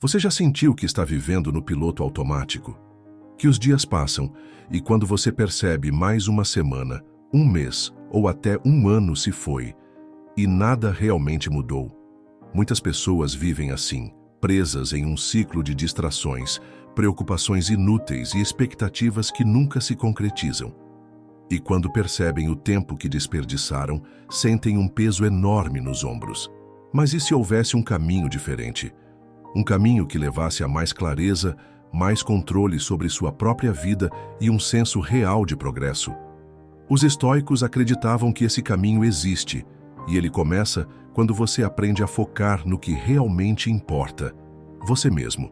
Você já sentiu que está vivendo no piloto automático? Que os dias passam e quando você percebe mais uma semana, um mês ou até um ano se foi e nada realmente mudou? Muitas pessoas vivem assim, presas em um ciclo de distrações, preocupações inúteis e expectativas que nunca se concretizam. E quando percebem o tempo que desperdiçaram, sentem um peso enorme nos ombros. Mas e se houvesse um caminho diferente? Um caminho que levasse a mais clareza, mais controle sobre sua própria vida e um senso real de progresso? Os estoicos acreditavam que esse caminho existe, e ele começa quando você aprende a focar no que realmente importa, você mesmo.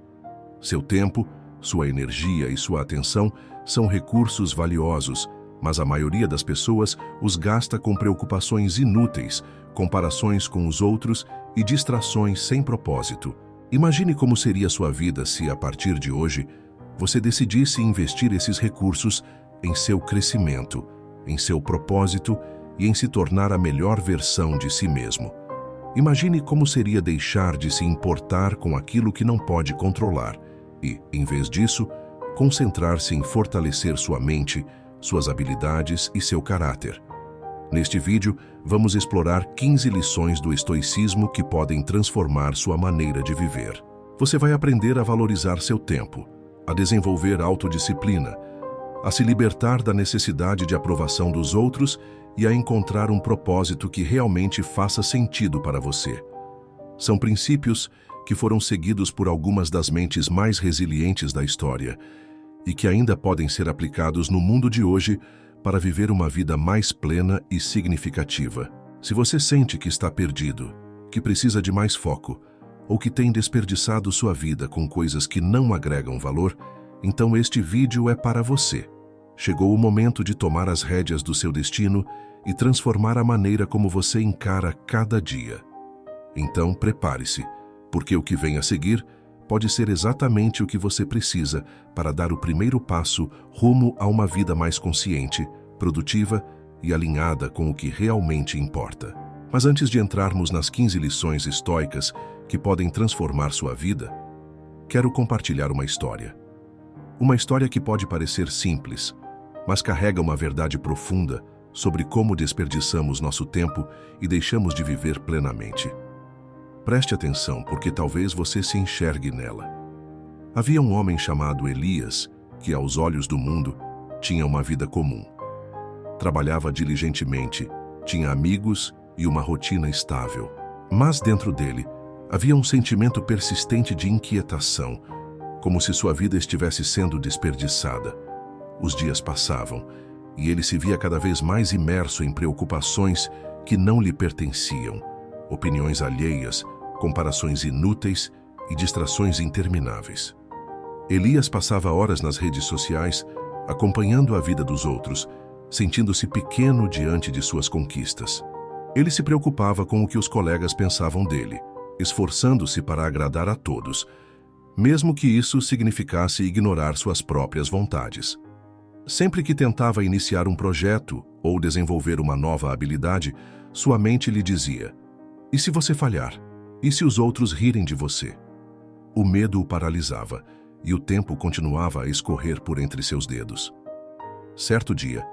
Seu tempo, sua energia e sua atenção são recursos valiosos, mas a maioria das pessoas os gasta com preocupações inúteis, comparações com os outros e distrações sem propósito. Imagine como seria sua vida se, a partir de hoje, você decidisse investir esses recursos em seu crescimento, em seu propósito e em se tornar a melhor versão de si mesmo. Imagine como seria deixar de se importar com aquilo que não pode controlar e, em vez disso, concentrar-se em fortalecer sua mente, suas habilidades e seu caráter. Neste vídeo, vamos explorar 15 lições do estoicismo que podem transformar sua maneira de viver. Você vai aprender a valorizar seu tempo, a desenvolver autodisciplina, a se libertar da necessidade de aprovação dos outros e a encontrar um propósito que realmente faça sentido para você. São princípios que foram seguidos por algumas das mentes mais resilientes da história e que ainda podem ser aplicados no mundo de hoje para viver uma vida mais plena e significativa. Se você sente que está perdido, que precisa de mais foco, ou que tem desperdiçado sua vida com coisas que não agregam valor, então este vídeo é para você. Chegou o momento de tomar as rédeas do seu destino e transformar a maneira como você encara cada dia. Então, prepare-se, porque o que vem a seguir pode ser exatamente o que você precisa para dar o primeiro passo rumo a uma vida mais consciente, produtiva e alinhada com o que realmente importa. Mas antes de entrarmos nas 15 lições estoicas que podem transformar sua vida, quero compartilhar uma história. Uma história que pode parecer simples, mas carrega uma verdade profunda sobre como desperdiçamos nosso tempo e deixamos de viver plenamente. Preste atenção, porque talvez você se enxergue nela. Havia um homem chamado Elias, que, aos olhos do mundo, tinha uma vida comum. Trabalhava diligentemente, tinha amigos e uma rotina estável. Mas dentro dele, havia um sentimento persistente de inquietação, como se sua vida estivesse sendo desperdiçada. Os dias passavam, e ele se via cada vez mais imerso em preocupações que não lhe pertenciam, opiniões alheias, comparações inúteis e distrações intermináveis. Elias passava horas nas redes sociais, acompanhando a vida dos outros, sentindo-se pequeno diante de suas conquistas. Ele se preocupava com o que os colegas pensavam dele, esforçando-se para agradar a todos, mesmo que isso significasse ignorar suas próprias vontades. Sempre que tentava iniciar um projeto ou desenvolver uma nova habilidade, sua mente lhe dizia: "E se você falhar? E se os outros rirem de você?" O medo o paralisava e o tempo continuava a escorrer por entre seus dedos. Certo dia,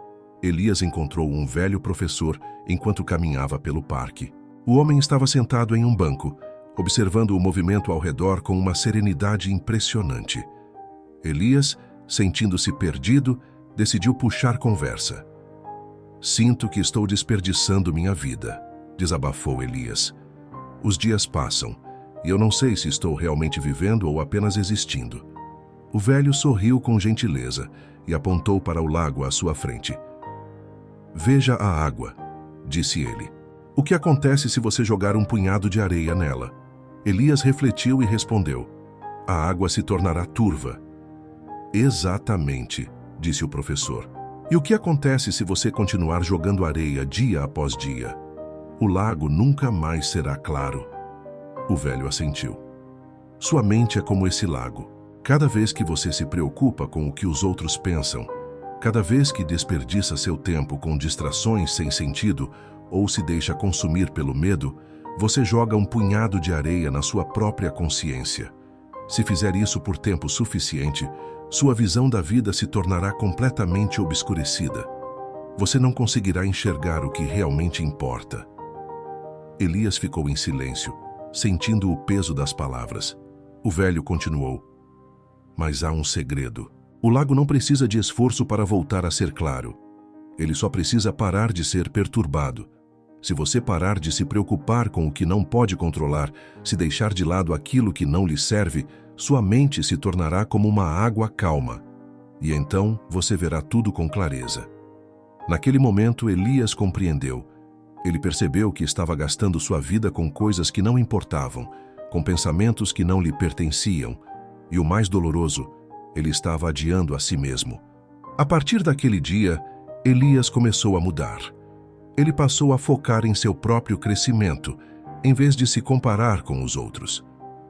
Elias encontrou um velho professor enquanto caminhava pelo parque. O homem estava sentado em um banco, observando o movimento ao redor com uma serenidade impressionante. Elias, sentindo-se perdido, decidiu puxar conversa. "Sinto que estou desperdiçando minha vida", desabafou Elias. "Os dias passam, e eu não sei se estou realmente vivendo ou apenas existindo." O velho sorriu com gentileza e apontou para o lago à sua frente. "Veja a água", disse ele. "O que acontece se você jogar um punhado de areia nela?" Elias refletiu e respondeu: "A água se tornará turva." "Exatamente", disse o professor. "E o que acontece se você continuar jogando areia dia após dia? O lago nunca mais será claro." O velho assentiu. "Sua mente é como esse lago. Cada vez que você se preocupa com o que os outros pensam, cada vez que desperdiça seu tempo com distrações sem sentido ou se deixa consumir pelo medo, você joga um punhado de areia na sua própria consciência. Se fizer isso por tempo suficiente, sua visão da vida se tornará completamente obscurecida. Você não conseguirá enxergar o que realmente importa. Elias ficou em silêncio, sentindo o peso das palavras. O velho continuou: mas há um segredo. O lago não precisa de esforço para voltar a ser claro. Ele só precisa parar de ser perturbado. Se você parar de se preocupar com o que não pode controlar, se deixar de lado aquilo que não lhe serve, sua mente se tornará como uma água calma. E então você verá tudo com clareza. Naquele momento, Elias compreendeu. Ele percebeu que estava gastando sua vida com coisas que não importavam, com pensamentos que não lhe pertenciam. E o mais doloroso, ele estava adiando a si mesmo. A partir daquele dia, Elias começou a mudar. Ele passou a focar em seu próprio crescimento, em vez de se comparar com os outros.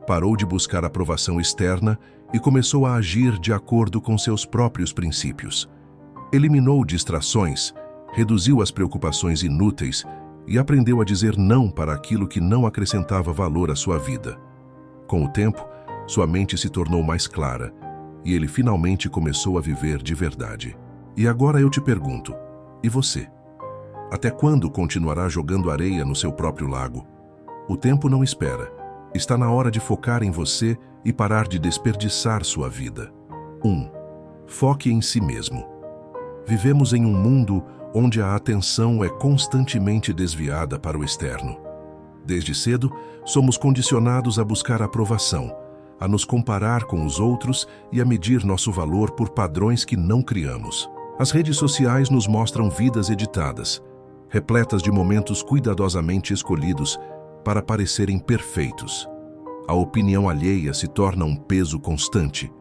Parou de buscar aprovação externa e começou a agir de acordo com seus próprios princípios. Eliminou distrações, reduziu as preocupações inúteis e aprendeu a dizer não para aquilo que não acrescentava valor à sua vida. Com o tempo, sua mente se tornou mais clara e ele finalmente começou a viver de verdade. E agora eu te pergunto, e você? Até quando continuará jogando areia no seu próprio lago? O tempo não espera. Está na hora de focar em você e parar de desperdiçar sua vida. 1. Foque em si mesmo. Vivemos em um mundo onde a atenção é constantemente desviada para o externo. Desde cedo, somos condicionados a buscar aprovação, a nos comparar com os outros e a medir nosso valor por padrões que não criamos. As redes sociais nos mostram vidas editadas, repletas de momentos cuidadosamente escolhidos para parecerem perfeitos. A opinião alheia se torna um peso constante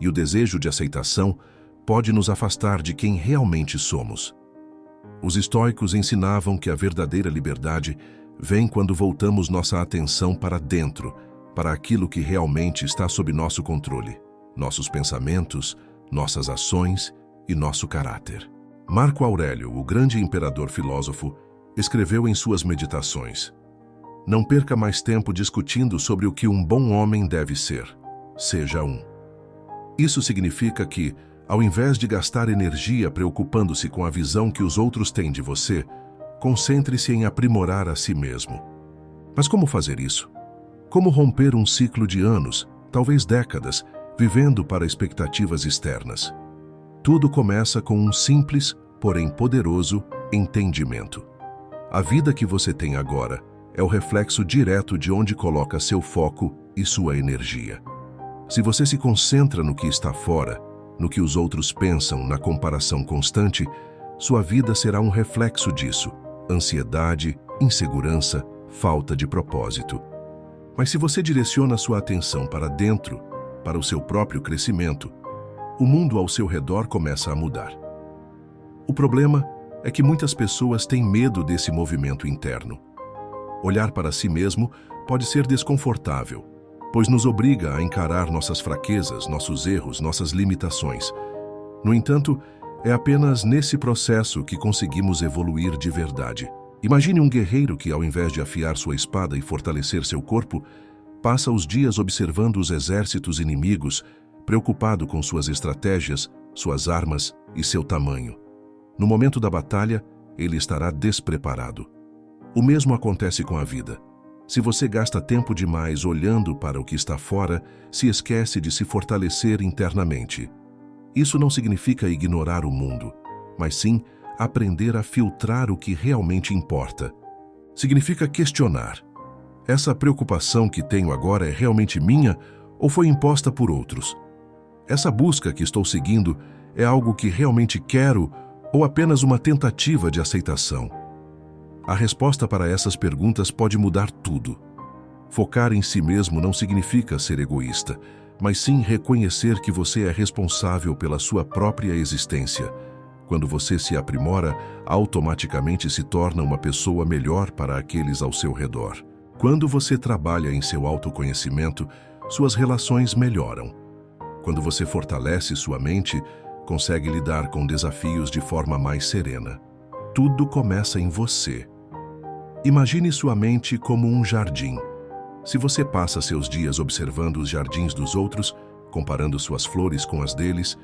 e o desejo de aceitação pode nos afastar de quem realmente somos. Os estoicos ensinavam que a verdadeira liberdade vem quando voltamos nossa atenção para dentro, para aquilo que realmente está sob nosso controle, nossos pensamentos, nossas ações e nosso caráter. Marco Aurélio, o grande imperador filósofo, escreveu em suas meditações: não perca mais tempo discutindo sobre o que um bom homem deve ser. Seja um. Isso significa que, ao invés de gastar energia preocupando-se com a visão que os outros têm de você, concentre-se em aprimorar a si mesmo. Mas como fazer isso? Como romper um ciclo de anos, talvez décadas, vivendo para expectativas externas? Tudo começa com um simples, porém poderoso, entendimento. A vida que você tem agora é o reflexo direto de onde coloca seu foco e sua energia. Se você se concentra no que está fora, no que os outros pensam, na comparação constante, sua vida será um reflexo disso: ansiedade, insegurança, falta de propósito. Mas se você direciona sua atenção para dentro, para o seu próprio crescimento, o mundo ao seu redor começa a mudar. O problema é que muitas pessoas têm medo desse movimento interno. Olhar para si mesmo pode ser desconfortável, pois nos obriga a encarar nossas fraquezas, nossos erros, nossas limitações. No entanto, é apenas nesse processo que conseguimos evoluir de verdade. Imagine um guerreiro que, ao invés de afiar sua espada e fortalecer seu corpo, passa os dias observando os exércitos inimigos, preocupado com suas estratégias, suas armas e seu tamanho. No momento da batalha, ele estará despreparado. O mesmo acontece com a vida. Se você gasta tempo demais olhando para o que está fora, se esquece de se fortalecer internamente. Isso não significa ignorar o mundo, mas sim aprender a filtrar o que realmente importa. Significa questionar: essa preocupação que tenho agora é realmente minha ou foi imposta por outros? Essa busca que estou seguindo é algo que realmente quero ou apenas uma tentativa de aceitação? A resposta para essas perguntas pode mudar tudo. Focar em si mesmo não significa ser egoísta, mas sim reconhecer que você é responsável pela sua própria existência. Quando você se aprimora, automaticamente se torna uma pessoa melhor para aqueles ao seu redor. Quando você trabalha em seu autoconhecimento, suas relações melhoram. Quando você fortalece sua mente, consegue lidar com desafios de forma mais serena. Tudo começa em você. Imagine sua mente como um jardim. Se você passa seus dias observando os jardins dos outros, comparando suas flores com as deles,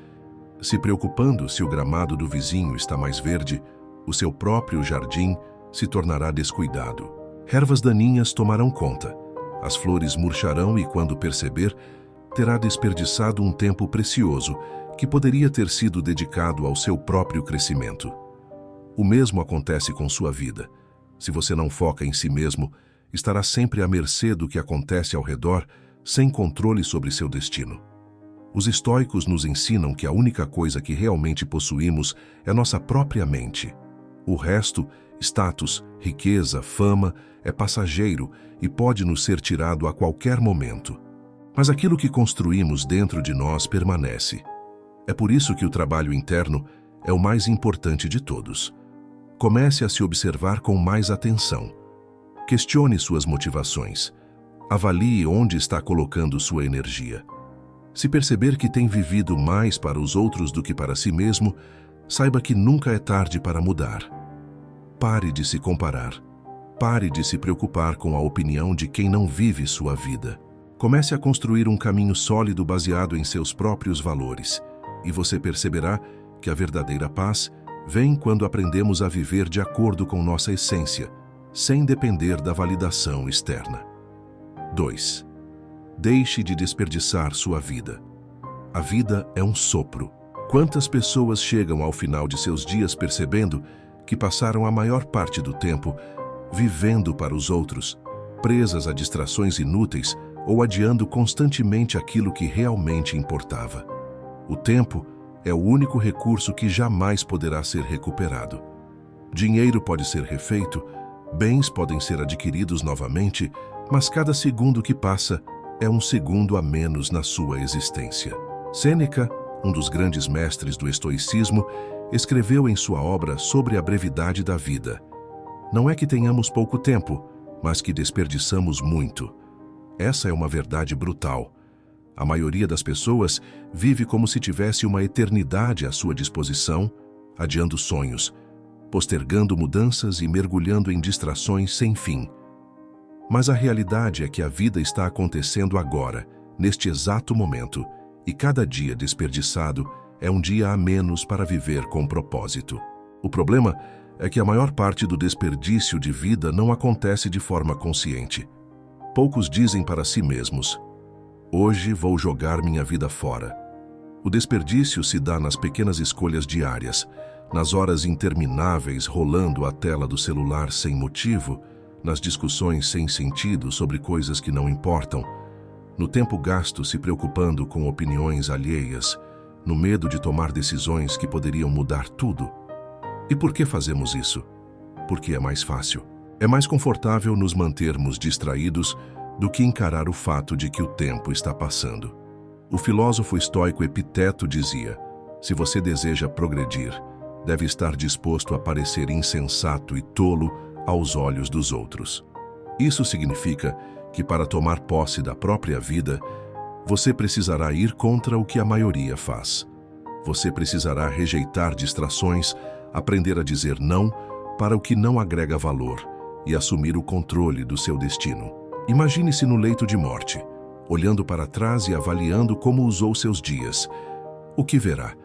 se preocupando se o gramado do vizinho está mais verde, o seu próprio jardim se tornará descuidado. Ervas daninhas tomarão conta, as flores murcharão e, quando perceber, terá desperdiçado um tempo precioso que poderia ter sido dedicado ao seu próprio crescimento. O mesmo acontece com sua vida. Se você não foca em si mesmo, estará sempre à mercê do que acontece ao redor, sem controle sobre seu destino. Os estoicos nos ensinam que a única coisa que realmente possuímos é nossa própria mente. O resto, status, riqueza, fama, é passageiro e pode nos ser tirado a qualquer momento. Mas aquilo que construímos dentro de nós permanece. É por isso que o trabalho interno é o mais importante de todos. Comece a se observar com mais atenção. Questione suas motivações. Avalie onde está colocando sua energia. Se perceber que tem vivido mais para os outros do que para si mesmo, saiba que nunca é tarde para mudar. Pare de se comparar. Pare de se preocupar com a opinião de quem não vive sua vida. Comece a construir um caminho sólido baseado em seus próprios valores, e você perceberá que a verdadeira paz vem quando aprendemos a viver de acordo com nossa essência, sem depender da validação externa. 2. Deixe de desperdiçar sua vida. A vida é um sopro. Quantas pessoas chegam ao final de seus dias percebendo que passaram a maior parte do tempo vivendo para os outros, presas a distrações inúteis ou adiando constantemente aquilo que realmente importava? O tempo é o único recurso que jamais poderá ser recuperado. Dinheiro pode ser refeito, bens podem ser adquiridos novamente, mas cada segundo que passa é um segundo a menos na sua existência. Sêneca, um dos grandes mestres do estoicismo, escreveu em sua obra sobre a brevidade da vida: não é que tenhamos pouco tempo, mas que desperdiçamos muito. Essa é uma verdade brutal. A maioria das pessoas vive como se tivesse uma eternidade à sua disposição, adiando sonhos, postergando mudanças e mergulhando em distrações sem fim. Mas a realidade é que a vida está acontecendo agora, neste exato momento, e cada dia desperdiçado é um dia a menos para viver com propósito. O problema é que a maior parte do desperdício de vida não acontece de forma consciente. Poucos dizem para si mesmos: hoje vou jogar minha vida fora. O desperdício se dá nas pequenas escolhas diárias, nas horas intermináveis rolando a tela do celular sem motivo, nas discussões sem sentido sobre coisas que não importam, no tempo gasto se preocupando com opiniões alheias, no medo de tomar decisões que poderiam mudar tudo. E por que fazemos isso? Porque é mais fácil. É mais confortável nos mantermos distraídos do que encarar o fato de que o tempo está passando. O filósofo estoico Epiteto dizia: se você deseja progredir, deve estar disposto a parecer insensato e tolo aos olhos dos outros. Isso significa que, para tomar posse da própria vida, você precisará ir contra o que a maioria faz. Você precisará rejeitar distrações, aprender a dizer não para o que não agrega valor e assumir o controle do seu destino. Imagine-se no leito de morte, olhando para trás e avaliando como usou seus dias. O que verá?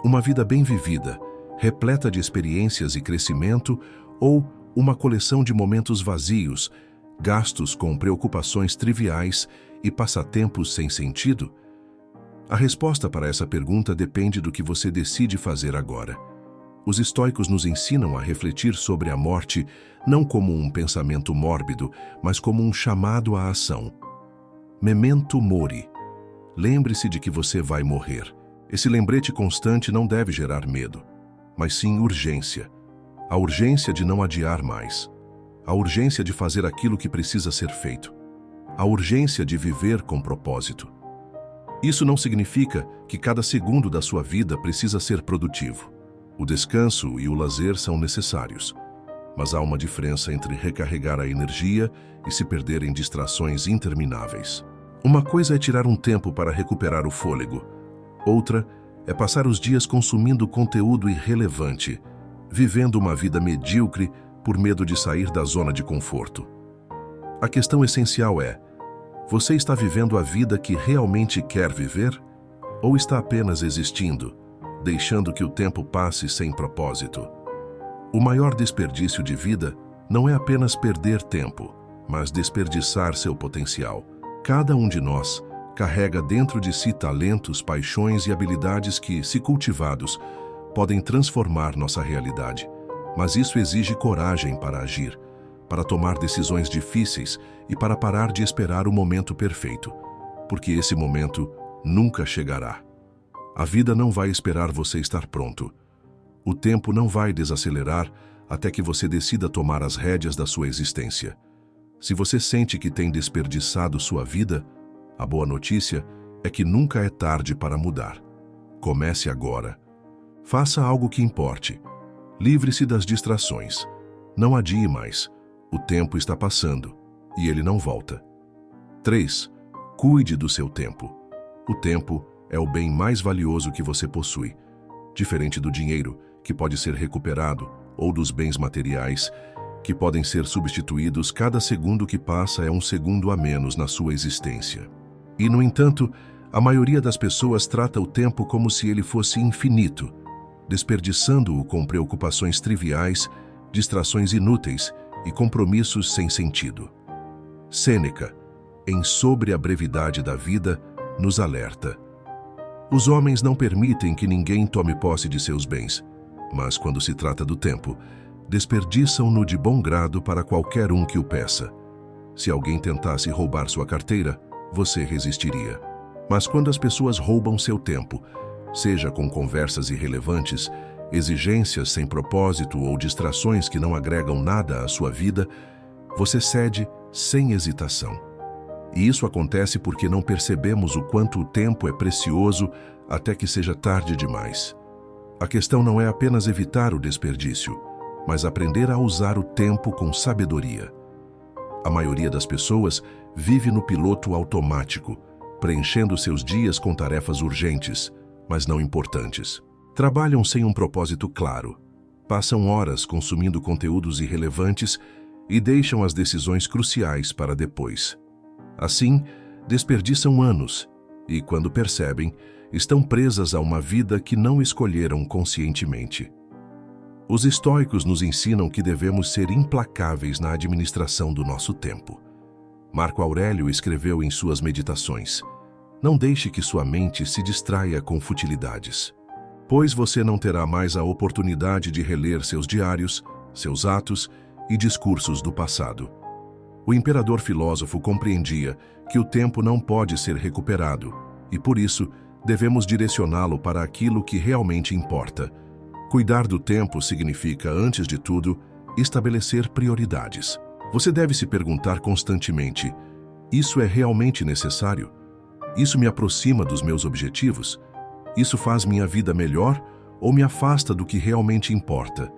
Uma vida bem vivida, repleta de experiências e crescimento, ou uma coleção de momentos vazios, gastos com preocupações triviais e passatempos sem sentido? A resposta para essa pergunta depende do que você decide fazer agora. Os estoicos nos ensinam a refletir sobre a morte não como um pensamento mórbido, mas como um chamado à ação. Memento mori. Lembre-se de que você vai morrer. Esse lembrete constante não deve gerar medo, mas sim urgência. A urgência de não adiar mais. A urgência de fazer aquilo que precisa ser feito. A urgência de viver com propósito. Isso não significa que cada segundo da sua vida precisa ser produtivo. O descanso e o lazer são necessários, mas há uma diferença entre recarregar a energia e se perder em distrações intermináveis. Uma coisa é tirar um tempo para recuperar o fôlego. Outra é passar os dias consumindo conteúdo irrelevante, vivendo uma vida medíocre por medo de sair da zona de conforto. A questão essencial é: Você está vivendo a vida que realmente quer viver? Ou está apenas existindo, deixando que o tempo passe sem propósito? O maior desperdício de vida não é apenas perder tempo, mas desperdiçar seu potencial. Cada um de nós carrega dentro de si talentos, paixões e habilidades que, se cultivados, podem transformar nossa realidade. Mas isso exige coragem para agir, para tomar decisões difíceis e para parar de esperar o momento perfeito, porque esse momento nunca chegará. A vida não vai esperar você estar pronto. O tempo não vai desacelerar até que você decida tomar as rédeas da sua existência. Se você sente que tem desperdiçado sua vida, a boa notícia é que nunca é tarde para mudar. Comece agora. Faça algo que importe. Livre-se das distrações. Não adie mais. O tempo está passando e ele não volta. 3. Cuide do seu tempo. O tempo é o bem mais valioso que você possui. Diferente do dinheiro, que pode ser recuperado, ou dos bens materiais, que podem ser substituídos, cada segundo que passa é um segundo a menos na sua existência. E, no entanto, a maioria das pessoas trata o tempo como se ele fosse infinito, desperdiçando-o com preocupações triviais, distrações inúteis e compromissos sem sentido. Sêneca, em Sobre a Brevidade da Vida, nos alerta: os homens não permitem que ninguém tome posse de seus bens, mas quando se trata do tempo, desperdiçam-no de bom grado para qualquer um que o peça. Se alguém tentasse roubar sua carteira, você resistiria. Mas quando as pessoas roubam seu tempo, seja com conversas irrelevantes, exigências sem propósito ou distrações que não agregam nada à sua vida, você cede sem hesitação. E isso acontece porque não percebemos o quanto o tempo é precioso até que seja tarde demais. A questão não é apenas evitar o desperdício, mas aprender a usar o tempo com sabedoria. A maioria das pessoas vive no piloto automático, preenchendo seus dias com tarefas urgentes, mas não importantes. Trabalham sem um propósito claro, passam horas consumindo conteúdos irrelevantes e deixam as decisões cruciais para depois. Assim, desperdiçam anos e, quando percebem, estão presas a uma vida que não escolheram conscientemente. Os estoicos nos ensinam que devemos ser implacáveis na administração do nosso tempo. Marco Aurélio escreveu em suas Meditações: não deixe que sua mente se distraia com futilidades, pois você não terá mais a oportunidade de reler seus diários, seus atos e discursos do passado. O imperador filósofo compreendia que o tempo não pode ser recuperado e, por isso, devemos direcioná-lo para aquilo que realmente importa. Cuidar do tempo significa, antes de tudo, estabelecer prioridades. Você deve se perguntar constantemente: isso é realmente necessário? Isso me aproxima dos meus objetivos? Isso faz minha vida melhor ou me afasta do que realmente importa?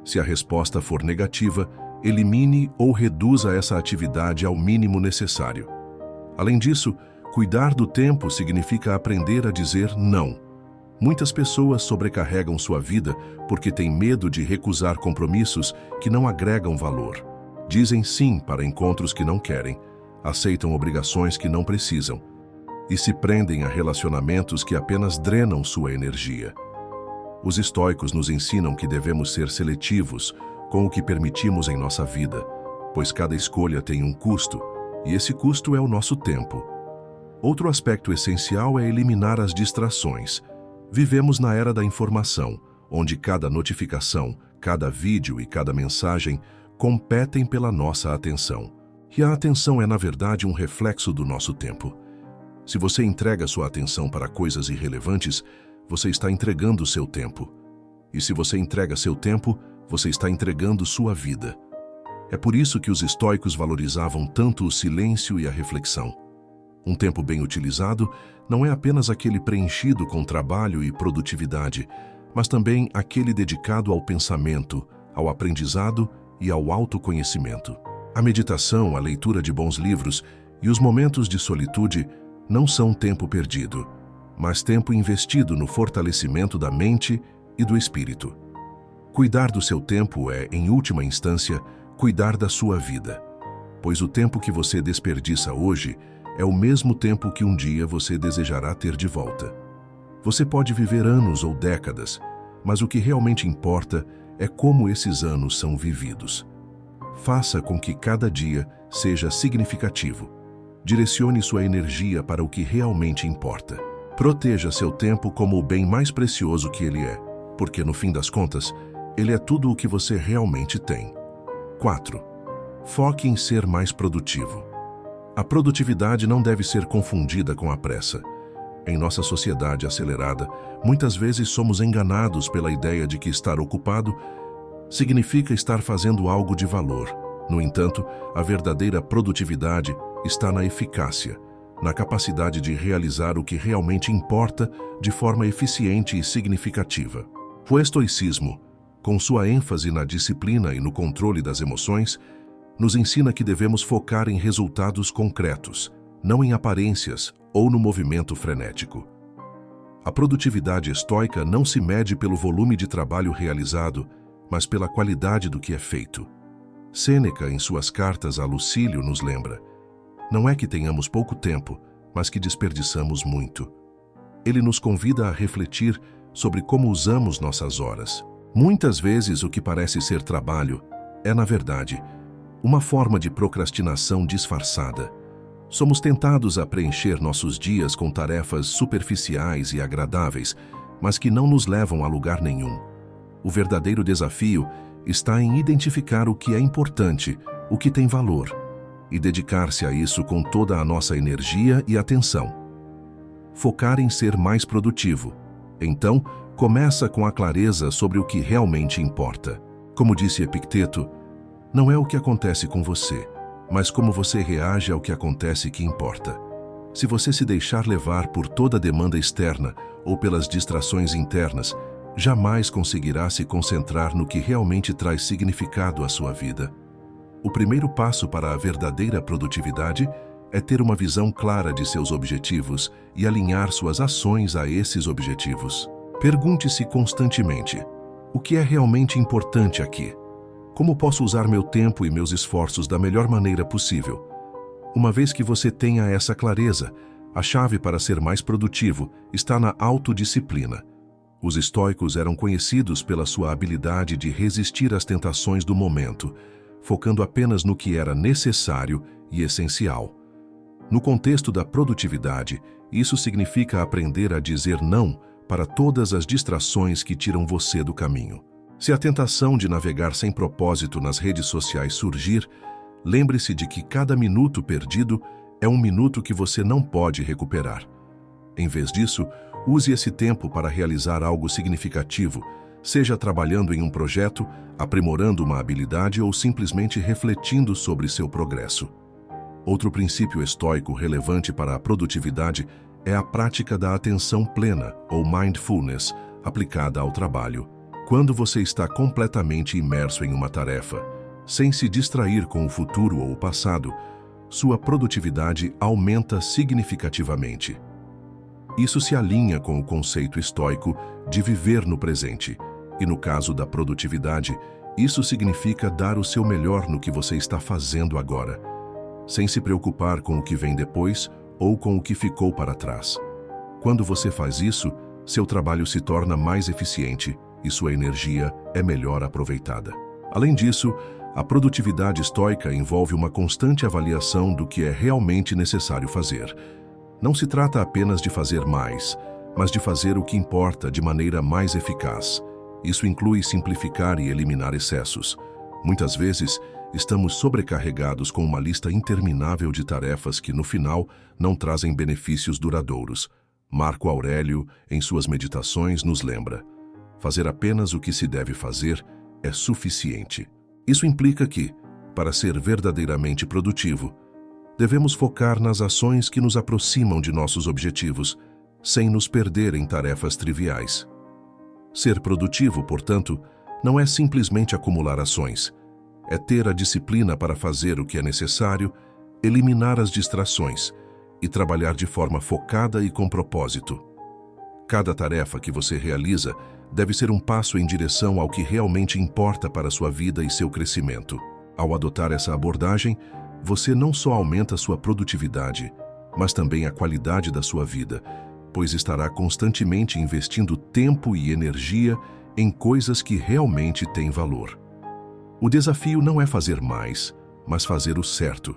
Se a resposta for negativa, elimine ou reduza essa atividade ao mínimo necessário. Além disso, cuidar do tempo significa aprender a dizer não. Muitas pessoas sobrecarregam sua vida porque têm medo de recusar compromissos que não agregam valor. Dizem sim para encontros que não querem, aceitam obrigações que não precisam e se prendem a relacionamentos que apenas drenam sua energia. Os estoicos nos ensinam que devemos ser seletivos com o que permitimos em nossa vida, pois cada escolha tem um custo, e esse custo é o nosso tempo. Outro aspecto essencial é eliminar as distrações. Vivemos na era da informação, onde cada notificação, cada vídeo e cada mensagem competem pela nossa atenção. E a atenção é, na verdade, um reflexo do nosso tempo. Se você entrega sua atenção para coisas irrelevantes, você está entregando seu tempo. E se você entrega seu tempo, você está entregando sua vida. É por isso que os estoicos valorizavam tanto o silêncio e a reflexão. Um tempo bem utilizado não é apenas aquele preenchido com trabalho e produtividade, mas também aquele dedicado ao pensamento, ao aprendizado e ao autoconhecimento. A meditação, a leitura de bons livros e os momentos de solitude não são tempo perdido, mas tempo investido no fortalecimento da mente e do espírito. Cuidar do seu tempo é, em última instância, cuidar da sua vida, pois o tempo que você desperdiça hoje é o mesmo tempo que um dia você desejará ter de volta. Você pode viver anos ou décadas, mas o que realmente importa é como esses anos são vividos. Faça com que cada dia seja significativo. Direcione sua energia para o que realmente importa. Proteja seu tempo como o bem mais precioso que ele é, porque no fim das contas, ele é tudo o que você realmente tem. 4. Foque em ser mais produtivo. A produtividade não deve ser confundida com a pressa. Em nossa sociedade acelerada, muitas vezes somos enganados pela ideia de que estar ocupado significa estar fazendo algo de valor. No entanto, a verdadeira produtividade está na eficácia, na capacidade de realizar o que realmente importa de forma eficiente e significativa. O estoicismo, com sua ênfase na disciplina e no controle das emoções, nos ensina que devemos focar em resultados concretos, não em aparências ou no movimento frenético. A produtividade estoica não se mede pelo volume de trabalho realizado, mas pela qualidade do que é feito. Sêneca, em suas cartas a Lucílio, nos lembra: não é que tenhamos pouco tempo, mas que desperdiçamos muito. Ele nos convida a refletir sobre como usamos nossas horas. Muitas vezes o que parece ser trabalho é, na verdade, uma forma de procrastinação disfarçada. Somos tentados a preencher nossos dias com tarefas superficiais e agradáveis, mas que não nos levam a lugar nenhum. O verdadeiro desafio está em identificar o que é importante, o que tem valor, e dedicar-se a isso com toda a nossa energia e atenção. Focar em ser mais produtivo. Então, começa com a clareza sobre o que realmente importa. Como disse Epicteto, não é o que acontece com você, mas como você reage ao que acontece que importa. Se você se deixar levar por toda a demanda externa ou pelas distrações internas, jamais conseguirá se concentrar no que realmente traz significado à sua vida. O primeiro passo para a verdadeira produtividade é ter uma visão clara de seus objetivos e alinhar suas ações a esses objetivos. Pergunte-se constantemente: o que é realmente importante aqui? Como posso usar meu tempo e meus esforços da melhor maneira possível? Uma vez que você tenha essa clareza, a chave para ser mais produtivo está na autodisciplina. Os estoicos eram conhecidos pela sua habilidade de resistir às tentações do momento, focando apenas no que era necessário e essencial. No contexto da produtividade, isso significa aprender a dizer não para todas as distrações que tiram você do caminho. Se a tentação de navegar sem propósito nas redes sociais surgir, lembre-se de que cada minuto perdido é um minuto que você não pode recuperar. Em vez disso, use esse tempo para realizar algo significativo, seja trabalhando em um projeto, aprimorando uma habilidade ou simplesmente refletindo sobre seu progresso. Outro princípio estoico relevante para a produtividade é a prática da atenção plena, ou mindfulness, aplicada ao trabalho. Quando você está completamente imerso em uma tarefa, sem se distrair com o futuro ou o passado, sua produtividade aumenta significativamente. Isso se alinha com o conceito estoico de viver no presente, e no caso da produtividade, isso significa dar o seu melhor no que você está fazendo agora, sem se preocupar com o que vem depois ou com o que ficou para trás. Quando você faz isso, seu trabalho se torna mais eficiente e sua energia é melhor aproveitada. Além disso, a produtividade estoica envolve uma constante avaliação do que é realmente necessário fazer. Não se trata apenas de fazer mais, mas de fazer o que importa de maneira mais eficaz. Isso inclui simplificar e eliminar excessos. Muitas vezes, estamos sobrecarregados com uma lista interminável de tarefas que, no final, não trazem benefícios duradouros. Marco Aurélio, em suas meditações, nos lembra: fazer apenas o que se deve fazer é suficiente. Isso implica que, para ser verdadeiramente produtivo, devemos focar nas ações que nos aproximam de nossos objetivos, sem nos perder em tarefas triviais. Ser produtivo, portanto, não é simplesmente acumular ações. É ter a disciplina para fazer o que é necessário, eliminar as distrações e trabalhar de forma focada e com propósito. Cada tarefa que você realiza deve ser um passo em direção ao que realmente importa para sua vida e seu crescimento. Ao adotar essa abordagem, você não só aumenta sua produtividade, mas também a qualidade da sua vida, pois estará constantemente investindo tempo e energia em coisas que realmente têm valor. O desafio não é fazer mais, mas fazer o certo.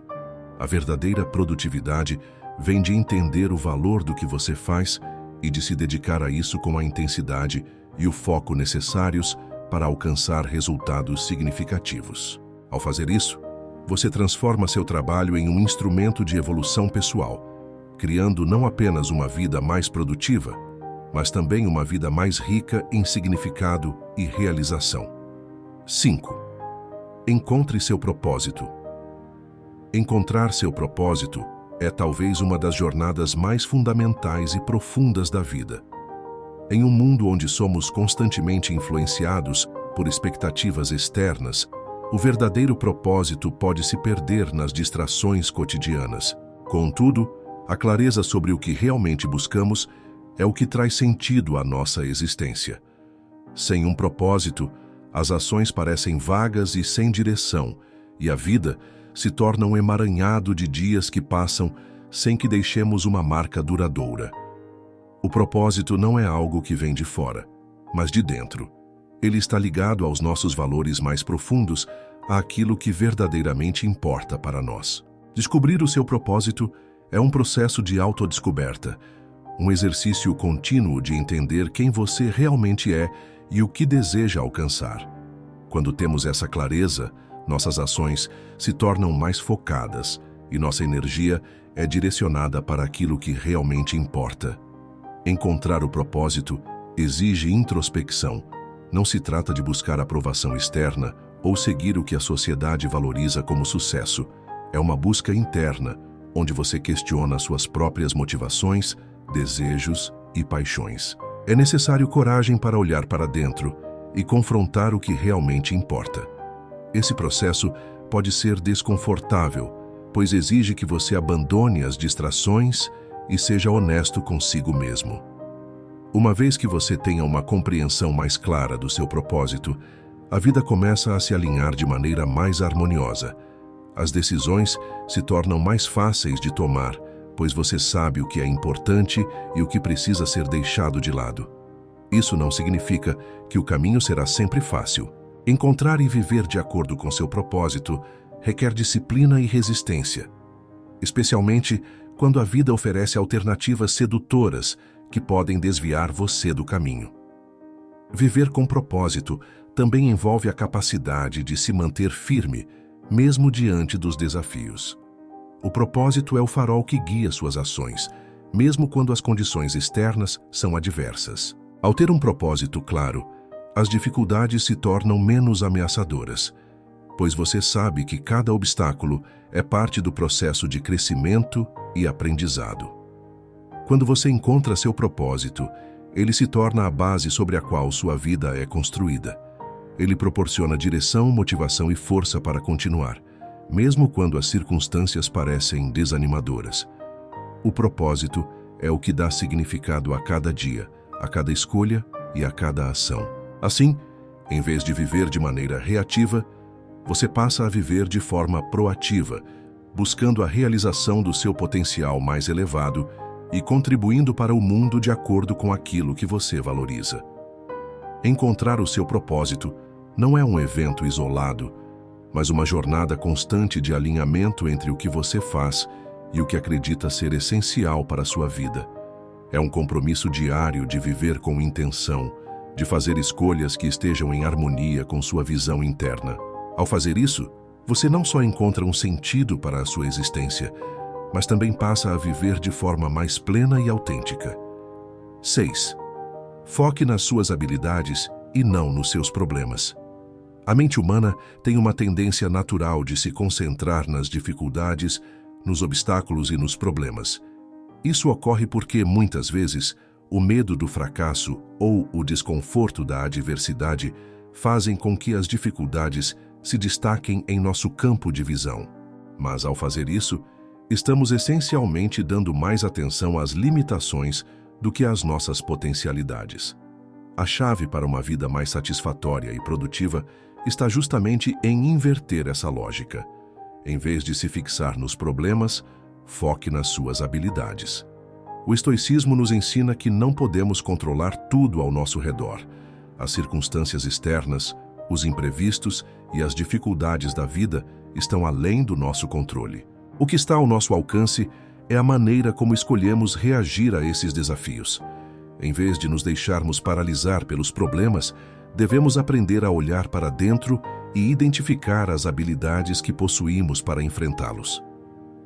A verdadeira produtividade vem de entender o valor do que você faz e de se dedicar a isso com a intensidade e o foco necessários para alcançar resultados significativos. Ao fazer isso, você transforma seu trabalho em um instrumento de evolução pessoal, criando não apenas uma vida mais produtiva, mas também uma vida mais rica em significado e realização. 5. Encontre seu propósito. Encontrar seu propósito é talvez uma das jornadas mais fundamentais e profundas da vida. Em um mundo onde somos constantemente influenciados por expectativas externas, o verdadeiro propósito pode se perder nas distrações cotidianas. Contudo, a clareza sobre o que realmente buscamos é o que traz sentido à nossa existência. Sem um propósito, as ações parecem vagas e sem direção, e a vida se torna um emaranhado de dias que passam sem que deixemos uma marca duradoura. O propósito não é algo que vem de fora, mas de dentro. Ele está ligado aos nossos valores mais profundos, àquilo que verdadeiramente importa para nós. Descobrir o seu propósito é um processo de autodescoberta, um exercício contínuo de entender quem você realmente é e o que deseja alcançar. Quando temos essa clareza, nossas ações se tornam mais focadas e nossa energia é direcionada para aquilo que realmente importa. Encontrar o propósito exige introspecção. Não se trata de buscar aprovação externa ou seguir o que a sociedade valoriza como sucesso. É uma busca interna, onde você questiona suas próprias motivações, desejos e paixões. É necessário coragem para olhar para dentro e confrontar o que realmente importa. Esse processo pode ser desconfortável, pois exige que você abandone as distrações e seja honesto consigo mesmo. Uma vez que você tenha uma compreensão mais clara do seu propósito, a vida começa a se alinhar de maneira mais harmoniosa. As decisões se tornam mais fáceis de tomar, pois você sabe o que é importante e o que precisa ser deixado de lado. Isso não significa que o caminho será sempre fácil. Encontrar e viver de acordo com seu propósito requer disciplina e resistência, especialmente quando a vida oferece alternativas sedutoras que podem desviar você do caminho. Viver com propósito também envolve a capacidade de se manter firme, mesmo diante dos desafios. O propósito é o farol que guia suas ações, mesmo quando as condições externas são adversas. Ao ter um propósito claro, as dificuldades se tornam menos ameaçadoras, pois você sabe que cada obstáculo é parte do processo de crescimento e aprendizado. Quando você encontra seu propósito, ele se torna a base sobre a qual sua vida é construída. Ele proporciona direção, motivação e força para continuar, mesmo quando as circunstâncias parecem desanimadoras. O propósito é o que dá significado a cada dia, a cada escolha e a cada ação. Assim, em vez de viver de maneira reativa, você passa a viver de forma proativa, buscando a realização do seu potencial mais elevado e contribuindo para o mundo de acordo com aquilo que você valoriza. Encontrar o seu propósito não é um evento isolado, mas uma jornada constante de alinhamento entre o que você faz e o que acredita ser essencial para a sua vida. É um compromisso diário de viver com intenção, de fazer escolhas que estejam em harmonia com sua visão interna. Ao fazer isso, você não só encontra um sentido para a sua existência, mas também passa a viver de forma mais plena e autêntica. 6. Foque nas suas habilidades e não nos seus problemas. A mente humana tem uma tendência natural de se concentrar nas dificuldades, nos obstáculos e nos problemas. Isso ocorre porque, muitas vezes, o medo do fracasso ou o desconforto da adversidade fazem com que as dificuldades se destaquem em nosso campo de visão. Mas, ao fazer isso, estamos essencialmente dando mais atenção às limitações do que às nossas potencialidades. A chave para uma vida mais satisfatória e produtiva está justamente em inverter essa lógica. Em vez de se fixar nos problemas, foque nas suas habilidades. O estoicismo nos ensina que não podemos controlar tudo ao nosso redor. As circunstâncias externas, os imprevistos e as dificuldades da vida estão além do nosso controle. O que está ao nosso alcance é a maneira como escolhemos reagir a esses desafios. Em vez de nos deixarmos paralisar pelos problemas, devemos aprender a olhar para dentro e identificar as habilidades que possuímos para enfrentá-los.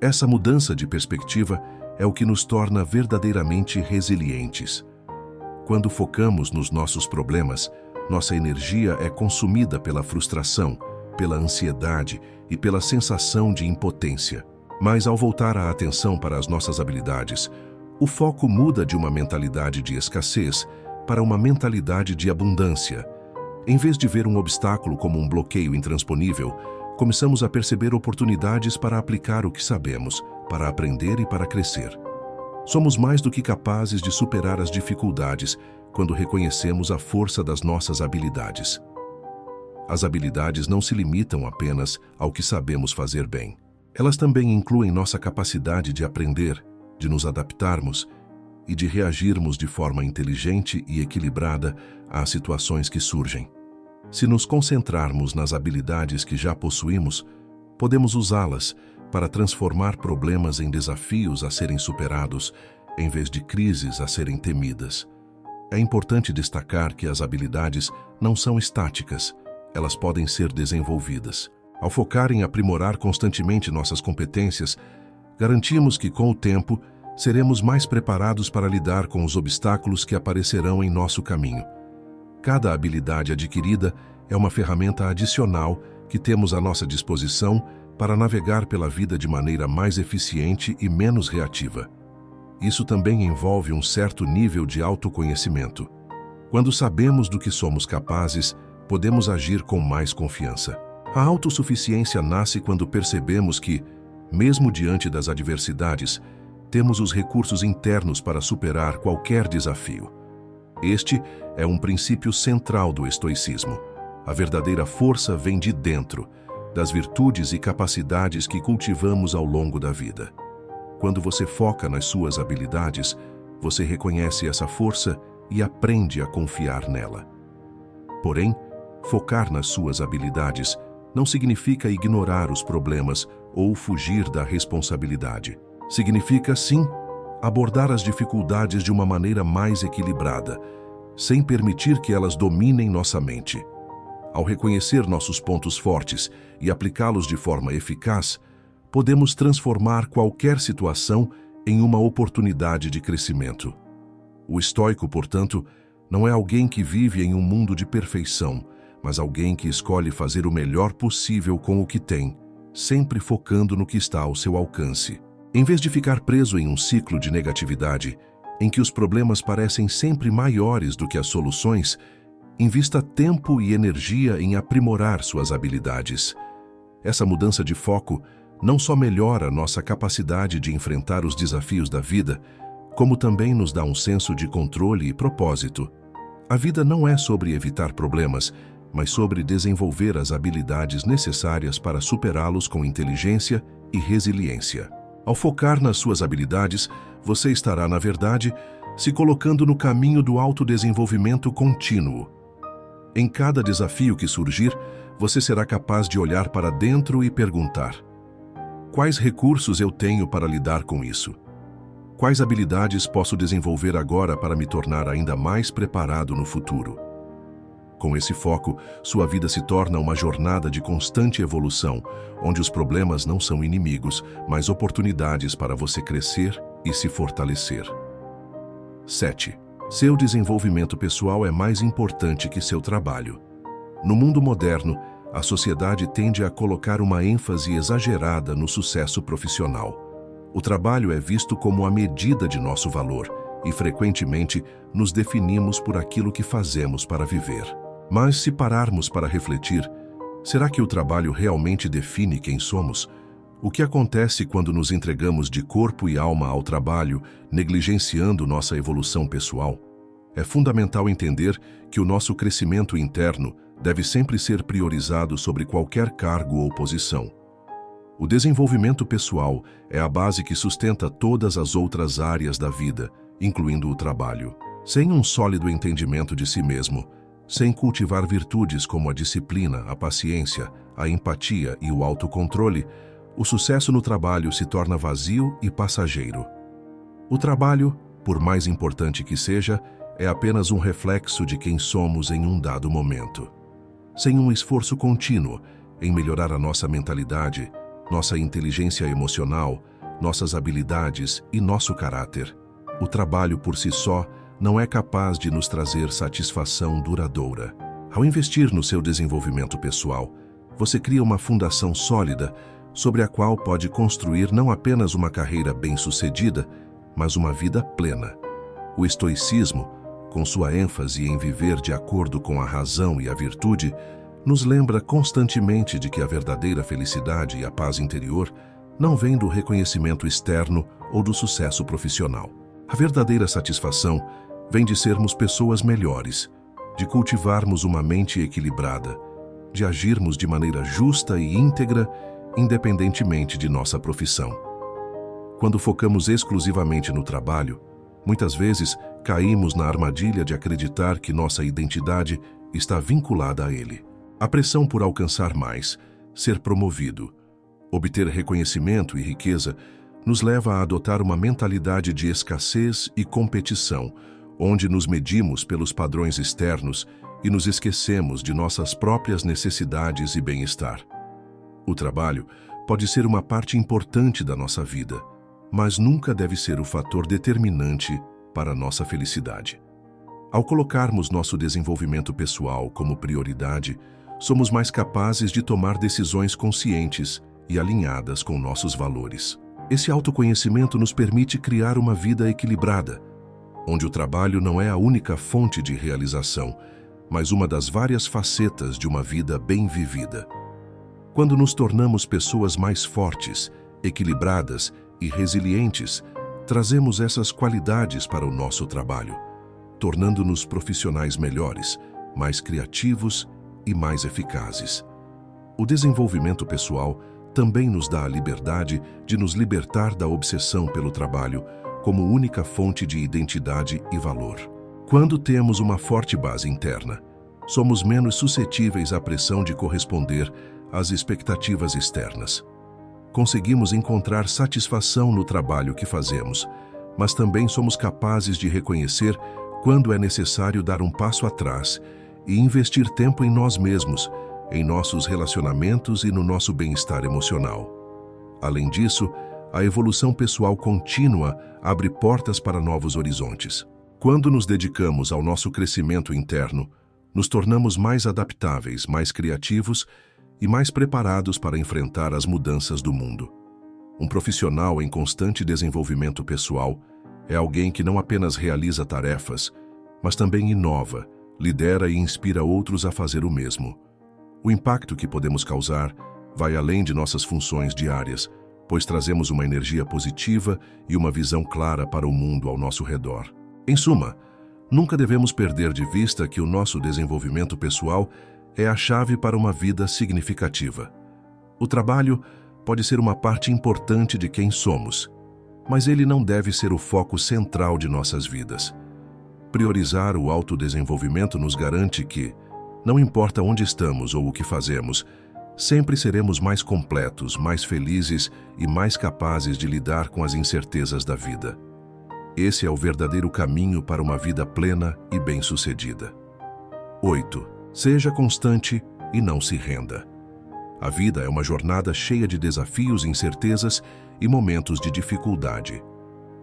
Essa mudança de perspectiva é o que nos torna verdadeiramente resilientes. Quando focamos nos nossos problemas, nossa energia é consumida pela frustração, pela ansiedade e pela sensação de impotência. Mas ao voltar a atenção para as nossas habilidades, o foco muda de uma mentalidade de escassez para uma mentalidade de abundância. Em vez de ver um obstáculo como um bloqueio intransponível, começamos a perceber oportunidades para aplicar o que sabemos, para aprender e para crescer. Somos mais do que capazes de superar as dificuldades quando reconhecemos a força das nossas habilidades. As habilidades não se limitam apenas ao que sabemos fazer bem. Elas também incluem nossa capacidade de aprender, de nos adaptarmos e de reagirmos de forma inteligente e equilibrada às situações que surgem. Se nos concentrarmos nas habilidades que já possuímos, podemos usá-las para transformar problemas em desafios a serem superados, em vez de crises a serem temidas. É importante destacar que as habilidades não são estáticas, elas podem ser desenvolvidas. Ao focar em aprimorar constantemente nossas competências, garantimos que, com o tempo, seremos mais preparados para lidar com os obstáculos que aparecerão em nosso caminho. Cada habilidade adquirida é uma ferramenta adicional que temos à nossa disposição para navegar pela vida de maneira mais eficiente e menos reativa. Isso também envolve um certo nível de autoconhecimento. Quando sabemos do que somos capazes, podemos agir com mais confiança. A autossuficiência nasce quando percebemos que, mesmo diante das adversidades, temos os recursos internos para superar qualquer desafio. Este é um princípio central do estoicismo. A verdadeira força vem de dentro, das virtudes e capacidades que cultivamos ao longo da vida. Quando você foca nas suas habilidades, você reconhece essa força e aprende a confiar nela. Porém, focar nas suas habilidades não significa ignorar os problemas ou fugir da responsabilidade. Significa, sim, abordar as dificuldades de uma maneira mais equilibrada, sem permitir que elas dominem nossa mente. Ao reconhecer nossos pontos fortes e aplicá-los de forma eficaz, podemos transformar qualquer situação em uma oportunidade de crescimento. O estoico, portanto, não é alguém que vive em um mundo de perfeição, mas alguém que escolhe fazer o melhor possível com o que tem, sempre focando no que está ao seu alcance. Em vez de ficar preso em um ciclo de negatividade, em que os problemas parecem sempre maiores do que as soluções, invista tempo e energia em aprimorar suas habilidades. Essa mudança de foco não só melhora nossa capacidade de enfrentar os desafios da vida, como também nos dá um senso de controle e propósito. A vida não é sobre evitar problemas, mas sobre desenvolver as habilidades necessárias para superá-los com inteligência e resiliência. Ao focar nas suas habilidades, você estará, na verdade, se colocando no caminho do autodesenvolvimento contínuo. Em cada desafio que surgir, você será capaz de olhar para dentro e perguntar: quais recursos eu tenho para lidar com isso? Quais habilidades posso desenvolver agora para me tornar ainda mais preparado no futuro? Com esse foco, sua vida se torna uma jornada de constante evolução, onde os problemas não são inimigos, mas oportunidades para você crescer e se fortalecer. 7. Seu desenvolvimento pessoal é mais importante que seu trabalho. No mundo moderno, a sociedade tende a colocar uma ênfase exagerada no sucesso profissional. O trabalho é visto como a medida de nosso valor e, frequentemente, nos definimos por aquilo que fazemos para viver. Mas, se pararmos para refletir, será que o trabalho realmente define quem somos? O que acontece quando nos entregamos de corpo e alma ao trabalho, negligenciando nossa evolução pessoal? É fundamental entender que o nosso crescimento interno deve sempre ser priorizado sobre qualquer cargo ou posição. O desenvolvimento pessoal é a base que sustenta todas as outras áreas da vida, incluindo o trabalho. Sem um sólido entendimento de si mesmo, sem cultivar virtudes como a disciplina, a paciência, a empatia e o autocontrole, o sucesso no trabalho se torna vazio e passageiro. O trabalho, por mais importante que seja, é apenas um reflexo de quem somos em um dado momento. Sem um esforço contínuo em melhorar a nossa mentalidade, nossa inteligência emocional, nossas habilidades e nosso caráter, o trabalho por si só não é capaz de nos trazer satisfação duradoura. Ao investir no seu desenvolvimento pessoal, você cria uma fundação sólida sobre a qual pode construir não apenas uma carreira bem-sucedida, mas uma vida plena. O estoicismo, com sua ênfase em viver de acordo com a razão e a virtude, nos lembra constantemente de que a verdadeira felicidade e a paz interior não vêm do reconhecimento externo ou do sucesso profissional. A verdadeira satisfação vem de sermos pessoas melhores, de cultivarmos uma mente equilibrada, de agirmos de maneira justa e íntegra, independentemente de nossa profissão. Quando focamos exclusivamente no trabalho, muitas vezes caímos na armadilha de acreditar que nossa identidade está vinculada a ele. A pressão por alcançar mais, ser promovido, obter reconhecimento e riqueza nos leva a adotar uma mentalidade de escassez e competição, onde nos medimos pelos padrões externos e nos esquecemos de nossas próprias necessidades e bem-estar. O trabalho pode ser uma parte importante da nossa vida, mas nunca deve ser o fator determinante para a nossa felicidade. Ao colocarmos nosso desenvolvimento pessoal como prioridade, somos mais capazes de tomar decisões conscientes e alinhadas com nossos valores. Esse autoconhecimento nos permite criar uma vida equilibrada, onde o trabalho não é a única fonte de realização, mas uma das várias facetas de uma vida bem vivida. Quando nos tornamos pessoas mais fortes, equilibradas e resilientes, trazemos essas qualidades para o nosso trabalho, tornando-nos profissionais melhores, mais criativos e mais eficazes. O desenvolvimento pessoal também nos dá a liberdade de nos libertar da obsessão pelo trabalho como única fonte de identidade e valor. Quando temos uma forte base interna, somos menos suscetíveis à pressão de corresponder às expectativas externas. Conseguimos encontrar satisfação no trabalho que fazemos, mas também somos capazes de reconhecer quando é necessário dar um passo atrás e investir tempo em nós mesmos, em nossos relacionamentos e no nosso bem-estar emocional. Além disso, a evolução pessoal contínua abre portas para novos horizontes. Quando nos dedicamos ao nosso crescimento interno, nos tornamos mais adaptáveis, mais criativos e mais preparados para enfrentar as mudanças do mundo. Um profissional em constante desenvolvimento pessoal é alguém que não apenas realiza tarefas, mas também inova, lidera e inspira outros a fazer o mesmo. O impacto que podemos causar vai além de nossas funções diárias, pois trazemos uma energia positiva e uma visão clara para o mundo ao nosso redor. Em suma, nunca devemos perder de vista que o nosso desenvolvimento pessoal é a chave para uma vida significativa. O trabalho pode ser uma parte importante de quem somos, mas ele não deve ser o foco central de nossas vidas. Priorizar o autodesenvolvimento nos garante que, não importa onde estamos ou o que fazemos, sempre seremos mais completos, mais felizes e mais capazes de lidar com as incertezas da vida. Esse é o verdadeiro caminho para uma vida plena e bem-sucedida. 8. Seja constante e não se renda. A vida é uma jornada cheia de desafios, incertezas e momentos de dificuldade.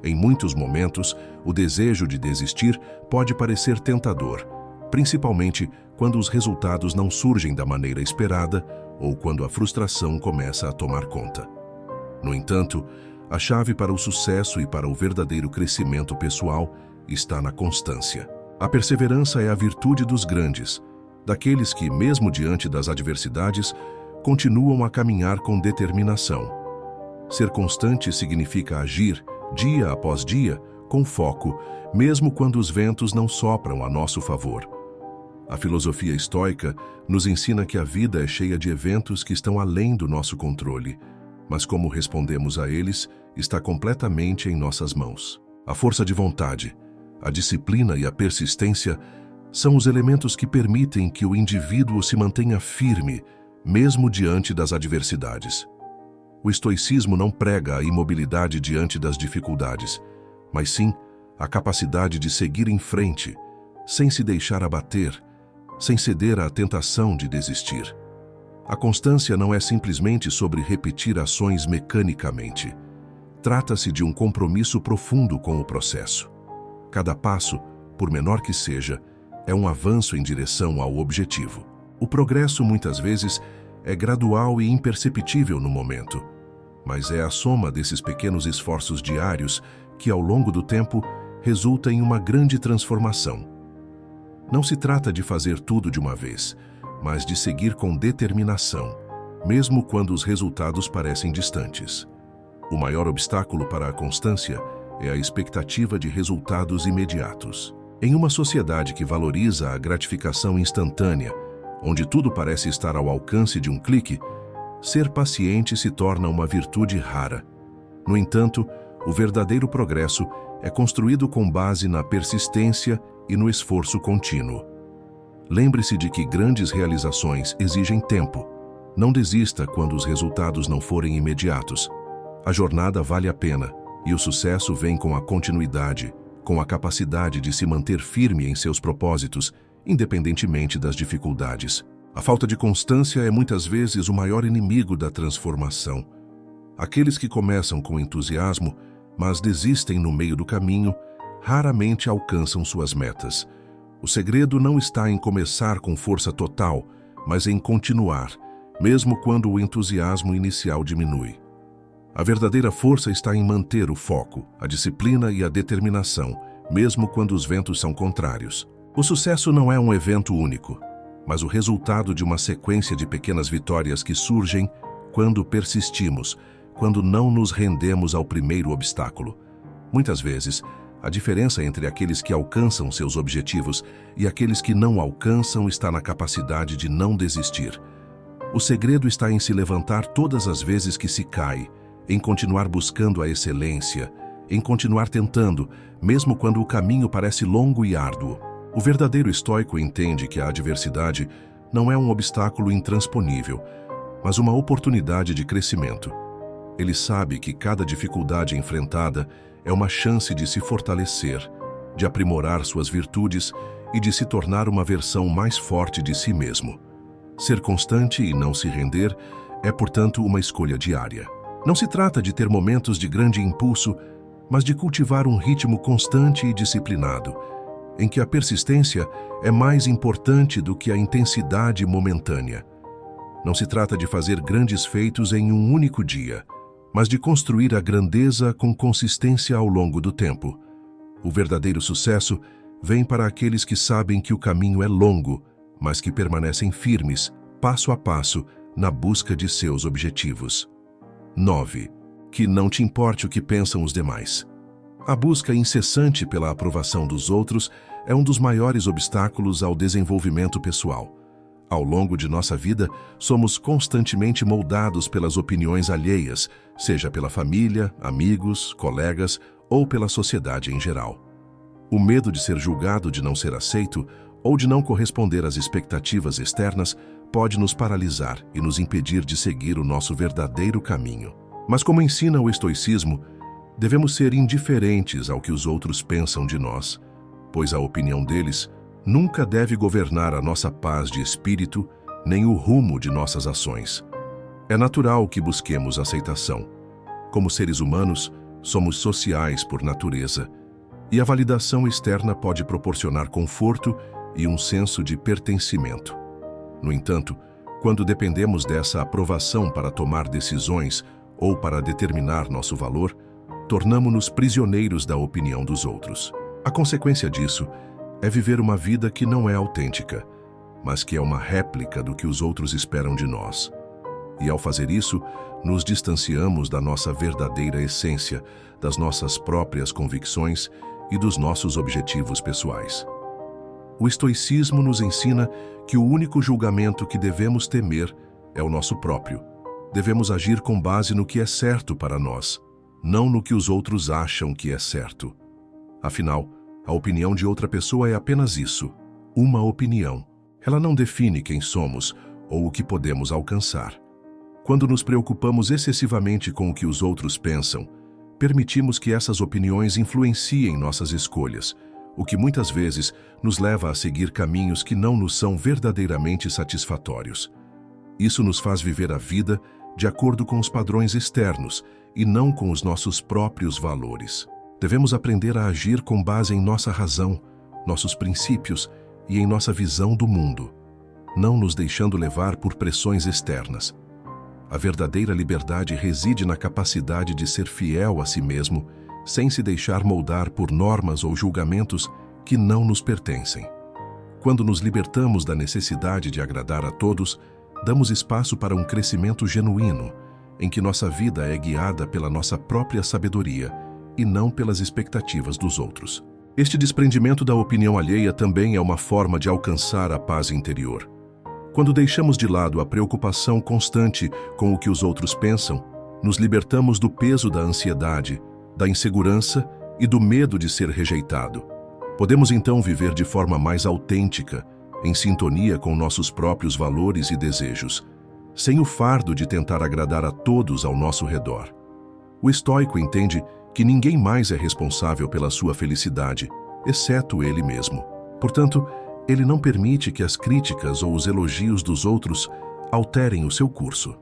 Em muitos momentos, o desejo de desistir pode parecer tentador, principalmente quando os resultados não surgem da maneira esperada ou quando a frustração começa a tomar conta. No entanto, a chave para o sucesso e para o verdadeiro crescimento pessoal está na constância. A perseverança é a virtude dos grandes, daqueles que, mesmo diante das adversidades, continuam a caminhar com determinação. Ser constante significa agir, dia após dia, com foco, mesmo quando os ventos não sopram a nosso favor. A filosofia estoica nos ensina que a vida é cheia de eventos que estão além do nosso controle, mas como respondemos a eles está completamente em nossas mãos. A força de vontade, a disciplina e a persistência são os elementos que permitem que o indivíduo se mantenha firme, mesmo diante das adversidades. O estoicismo não prega a imobilidade diante das dificuldades, mas sim a capacidade de seguir em frente, sem se deixar abater, sem ceder à tentação de desistir. A constância não é simplesmente sobre repetir ações mecanicamente. Trata-se de um compromisso profundo com o processo. Cada passo, por menor que seja, é um avanço em direção ao objetivo. O progresso, muitas vezes, é gradual e imperceptível no momento, mas é a soma desses pequenos esforços diários que, ao longo do tempo, resulta em uma grande transformação. Não se trata de fazer tudo de uma vez, mas de seguir com determinação, mesmo quando os resultados parecem distantes. O maior obstáculo para a constância é a expectativa de resultados imediatos. Em uma sociedade que valoriza a gratificação instantânea, onde tudo parece estar ao alcance de um clique, ser paciente se torna uma virtude rara. No entanto, o verdadeiro progresso é construído com base na persistência e no esforço contínuo. Lembre-se de que grandes realizações exigem tempo. Não desista quando os resultados não forem imediatos. A jornada vale a pena, e o sucesso vem com a continuidade, com a capacidade de se manter firme em seus propósitos, independentemente das dificuldades. A falta de constância é muitas vezes o maior inimigo da transformação. Aqueles que começam com entusiasmo, mas desistem no meio do caminho, raramente alcançam suas metas. O segredo não está em começar com força total, mas em continuar, mesmo quando o entusiasmo inicial diminui. A verdadeira força está em manter o foco, a disciplina e a determinação, mesmo quando os ventos são contrários. O sucesso não é um evento único, mas o resultado de uma sequência de pequenas vitórias que surgem quando persistimos, quando não nos rendemos ao primeiro obstáculo. Muitas vezes, a diferença entre aqueles que alcançam seus objetivos e aqueles que não alcançam está na capacidade de não desistir. O segredo está em se levantar todas as vezes que se cai, em continuar buscando a excelência, em continuar tentando, mesmo quando o caminho parece longo e árduo. O verdadeiro estoico entende que a adversidade não é um obstáculo intransponível, mas uma oportunidade de crescimento. Ele sabe que cada dificuldade enfrentada é uma chance de se fortalecer, de aprimorar suas virtudes e de se tornar uma versão mais forte de si mesmo. Ser constante e não se render é, portanto, uma escolha diária. Não se trata de ter momentos de grande impulso, mas de cultivar um ritmo constante e disciplinado, em que a persistência é mais importante do que a intensidade momentânea. Não se trata de fazer grandes feitos em um único dia, mas de construir a grandeza com consistência ao longo do tempo. O verdadeiro sucesso vem para aqueles que sabem que o caminho é longo, mas que permanecem firmes, passo a passo, na busca de seus objetivos. 9. Que não te importe o que pensam os demais. A busca incessante pela aprovação dos outros é um dos maiores obstáculos ao desenvolvimento pessoal. Ao longo de nossa vida, somos constantemente moldados pelas opiniões alheias, seja pela família, amigos, colegas ou pela sociedade em geral. O medo de ser julgado, de não ser aceito ou de não corresponder às expectativas externas pode nos paralisar e nos impedir de seguir o nosso verdadeiro caminho. Mas como ensina o estoicismo, devemos ser indiferentes ao que os outros pensam de nós, pois a opinião deles nunca deve governar a nossa paz de espírito, nem o rumo de nossas ações. É natural que busquemos aceitação. Como seres humanos, somos sociais por natureza, e a validação externa pode proporcionar conforto e um senso de pertencimento. No entanto, quando dependemos dessa aprovação para tomar decisões ou para determinar nosso valor, tornamo-nos prisioneiros da opinião dos outros. A consequência disso é viver uma vida que não é autêntica, mas que é uma réplica do que os outros esperam de nós. E ao fazer isso, nos distanciamos da nossa verdadeira essência, das nossas próprias convicções e dos nossos objetivos pessoais. O estoicismo nos ensina que o único julgamento que devemos temer é o nosso próprio. devemos agir com base no que é certo para nós, não no que os outros acham que é certo. Afinal, a opinião de outra pessoa é apenas isso, uma opinião. Ela não define quem somos ou o que podemos alcançar. Quando nos preocupamos excessivamente com o que os outros pensam, permitimos que essas opiniões influenciem nossas escolhas, o que muitas vezes nos leva a seguir caminhos que não nos são verdadeiramente satisfatórios. Isso nos faz viver a vida de acordo com os padrões externos e não com os nossos próprios valores. Devemos aprender a agir com base em nossa razão, nossos princípios e em nossa visão do mundo, não nos deixando levar por pressões externas. A verdadeira liberdade reside na capacidade de ser fiel a si mesmo, sem se deixar moldar por normas ou julgamentos que não nos pertencem. Quando nos libertamos da necessidade de agradar a todos, damos espaço para um crescimento genuíno, em que nossa vida é guiada pela nossa própria sabedoria e não pelas expectativas dos outros. Este desprendimento da opinião alheia também é uma forma de alcançar a paz interior. Quando deixamos de lado a preocupação constante com o que os outros pensam, nos libertamos do peso da ansiedade, da insegurança e do medo de ser rejeitado. Podemos então viver de forma mais autêntica, em sintonia com nossos próprios valores e desejos, sem o fardo de tentar agradar a todos ao nosso redor. O estoico entende que ninguém mais é responsável pela sua felicidade, exceto ele mesmo. Portanto, ele não permite que as críticas ou os elogios dos outros alterem o seu curso.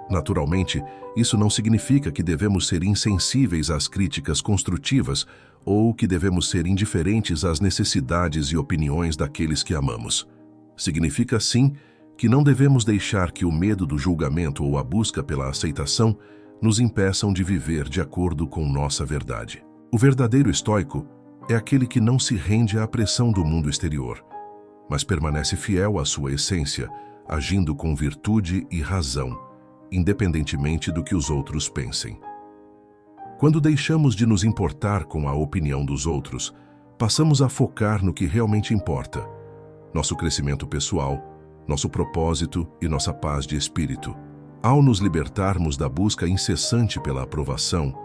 Naturalmente, isso não significa que devemos ser insensíveis às críticas construtivas ou que devemos ser indiferentes às necessidades e opiniões daqueles que amamos. Significa, sim, que não devemos deixar que o medo do julgamento ou a busca pela aceitação nos impeçam de viver de acordo com nossa verdade. O verdadeiro estoico é aquele que não se rende à pressão do mundo exterior, mas permanece fiel à sua essência, agindo com virtude e razão, independentemente do que os outros pensem. Quando deixamos de nos importar com a opinião dos outros, passamos a focar no que realmente importa: nosso crescimento pessoal, nosso propósito e nossa paz de espírito. Ao nos libertarmos da busca incessante pela aprovação,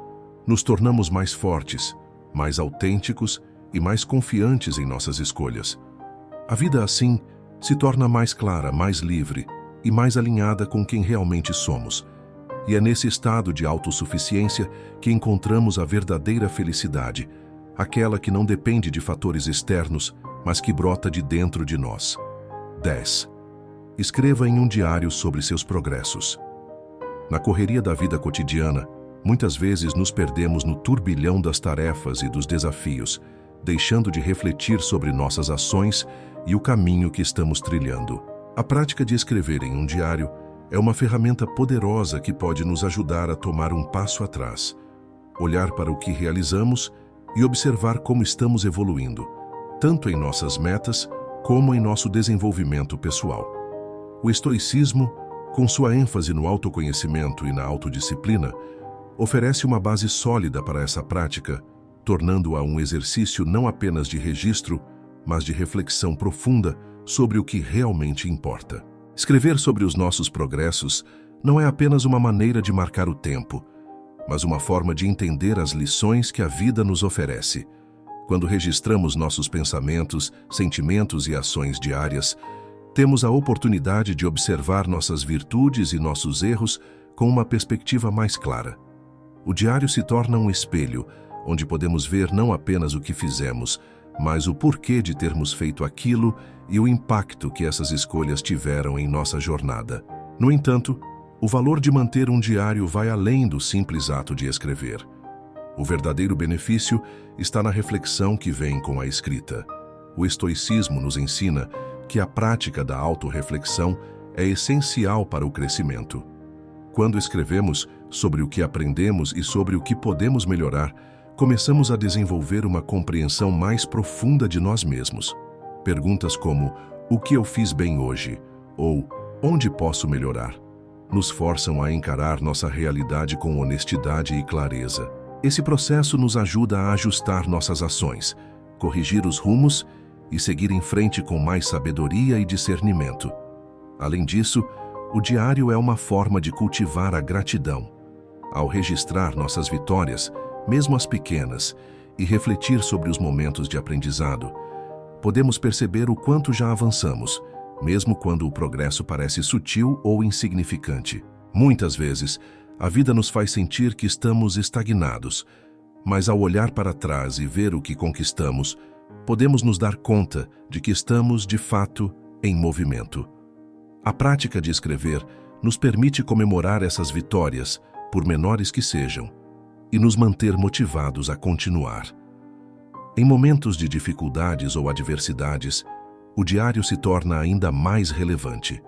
nos tornamos mais fortes, mais autênticos e mais confiantes em nossas escolhas. A vida, assim, se torna mais clara, mais livre e mais alinhada com quem realmente somos. E é nesse estado de autossuficiência que encontramos a verdadeira felicidade, aquela que não depende de fatores externos, mas que brota de dentro de nós. 10. Escreva em um diário sobre seus progressos. Na correria da vida cotidiana, muitas vezes nos perdemos no turbilhão das tarefas e dos desafios, deixando de refletir sobre nossas ações e o caminho que estamos trilhando. A prática de escrever em um diário é uma ferramenta poderosa que pode nos ajudar a tomar um passo atrás, olhar para o que realizamos e observar como estamos evoluindo, tanto em nossas metas como em nosso desenvolvimento pessoal. O estoicismo, com sua ênfase no autoconhecimento e na autodisciplina, oferece uma base sólida para essa prática, tornando-a um exercício não apenas de registro, mas de reflexão profunda sobre o que realmente importa. Escrever sobre os nossos progressos não é apenas uma maneira de marcar o tempo, mas uma forma de entender as lições que a vida nos oferece. Quando registramos nossos pensamentos, sentimentos e ações diárias, temos a oportunidade de observar nossas virtudes e nossos erros com uma perspectiva mais clara. O diário se torna um espelho, onde podemos ver não apenas o que fizemos, mas o porquê de termos feito aquilo e o impacto que essas escolhas tiveram em nossa jornada. No entanto, o valor de manter um diário vai além do simples ato de escrever. O verdadeiro benefício está na reflexão que vem com a escrita. O estoicismo nos ensina que a prática da autorreflexão é essencial para o crescimento. Quando escrevemos sobre o que aprendemos e sobre o que podemos melhorar, começamos a desenvolver uma compreensão mais profunda de nós mesmos. Perguntas como "o que eu fiz bem hoje?" ou "onde posso melhorar?" nos forçam a encarar nossa realidade com honestidade e clareza. Esse processo nos ajuda a ajustar nossas ações, corrigir os rumos e seguir em frente com mais sabedoria e discernimento. Além disso, O diário é uma forma de cultivar a gratidão. Ao registrar nossas vitórias, mesmo as pequenas, e refletir sobre os momentos de aprendizado, podemos perceber o quanto já avançamos, mesmo quando o progresso parece sutil ou insignificante. Muitas vezes, a vida nos faz sentir que estamos estagnados, mas ao olhar para trás e ver o que conquistamos, podemos nos dar conta de que estamos, de fato, em movimento. A prática de escrever nos permite comemorar essas vitórias, por menores que sejam, e nos manter motivados a continuar. Em momentos de dificuldades ou adversidades, o diário se torna ainda mais relevante.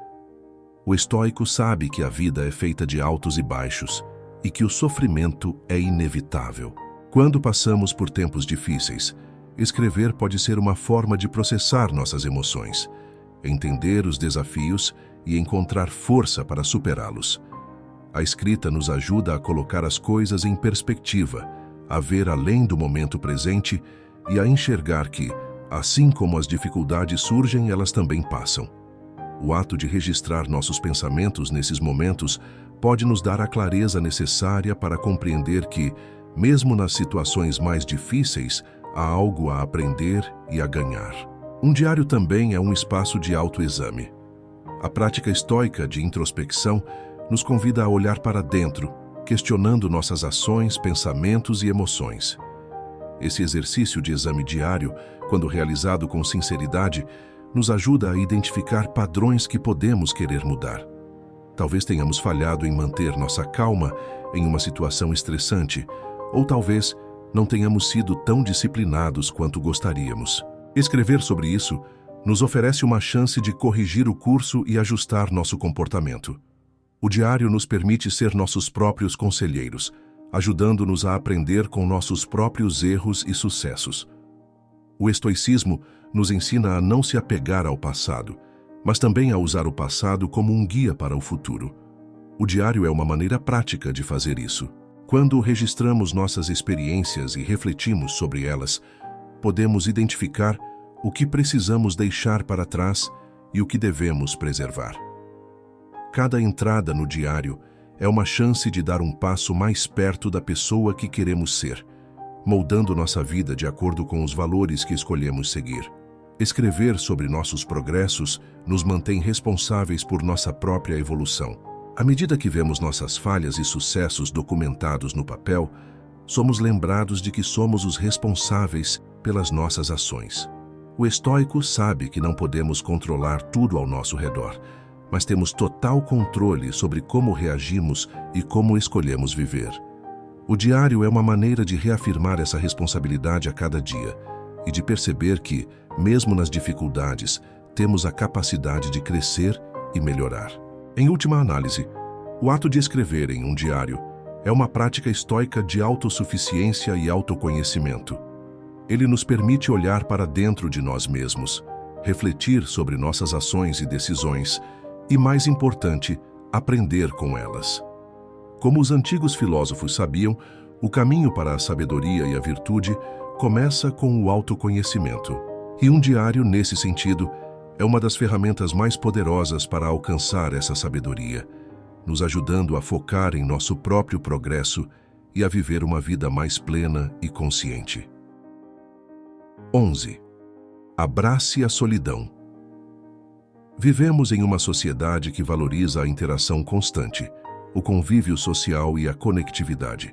O estoico sabe que a vida é feita de altos e baixos e que o sofrimento é inevitável. Quando passamos por tempos difíceis, escrever pode ser uma forma de processar nossas emoções, entender os desafios e encontrar força para superá-los. A escrita nos ajuda a colocar as coisas em perspectiva, a ver além do momento presente e a enxergar que, assim como as dificuldades surgem, elas também passam. O ato de registrar nossos pensamentos nesses momentos pode nos dar a clareza necessária para compreender que, mesmo nas situações mais difíceis, há algo a aprender e a ganhar. Um diário também é um espaço de autoexame. A prática estoica de introspecção nos convida a olhar para dentro, questionando nossas ações, pensamentos e emoções. Esse exercício de exame diário, quando realizado com sinceridade, nos ajuda a identificar padrões que podemos querer mudar. Talvez tenhamos falhado em manter nossa calma em uma situação estressante, ou talvez não tenhamos sido tão disciplinados quanto gostaríamos. Escrever sobre isso nos oferece uma chance de corrigir o curso e ajustar nosso comportamento. O diário nos permite ser nossos próprios conselheiros, ajudando-nos a aprender com nossos próprios erros e sucessos. O estoicismo nos ensina a não se apegar ao passado, mas também a usar o passado como um guia para o futuro. O diário é uma maneira prática de fazer isso. Quando registramos nossas experiências e refletimos sobre elas, podemos identificar o que precisamos deixar para trás e o que devemos preservar. Cada entrada no diário é uma chance de dar um passo mais perto da pessoa que queremos ser, moldando nossa vida de acordo com os valores que escolhemos seguir. Escrever sobre nossos progressos nos mantém responsáveis por nossa própria evolução. À medida que vemos nossas falhas e sucessos documentados no papel, somos lembrados de que somos os responsáveis pelas nossas ações. O estoico sabe que não podemos controlar tudo ao nosso redor, mas temos total controle sobre como reagimos e como escolhemos viver. O diário é uma maneira de reafirmar essa responsabilidade a cada dia e de perceber que, mesmo nas dificuldades, temos a capacidade de crescer e melhorar. Em última análise, o ato de escrever em um diário é uma prática estoica de autossuficiência e autoconhecimento. Ele nos permite olhar para dentro de nós mesmos, refletir sobre nossas ações e decisões e, mais importante, aprender com elas. Como os antigos filósofos sabiam, o caminho para a sabedoria e a virtude começa com o autoconhecimento. E um diário, nesse sentido, é uma das ferramentas mais poderosas para alcançar essa sabedoria, nos ajudando a focar em nosso próprio progresso e a viver uma vida mais plena e consciente. 11. Abrace a solidão. Vivemos em uma sociedade que valoriza a interação constante, o convívio social e a conectividade,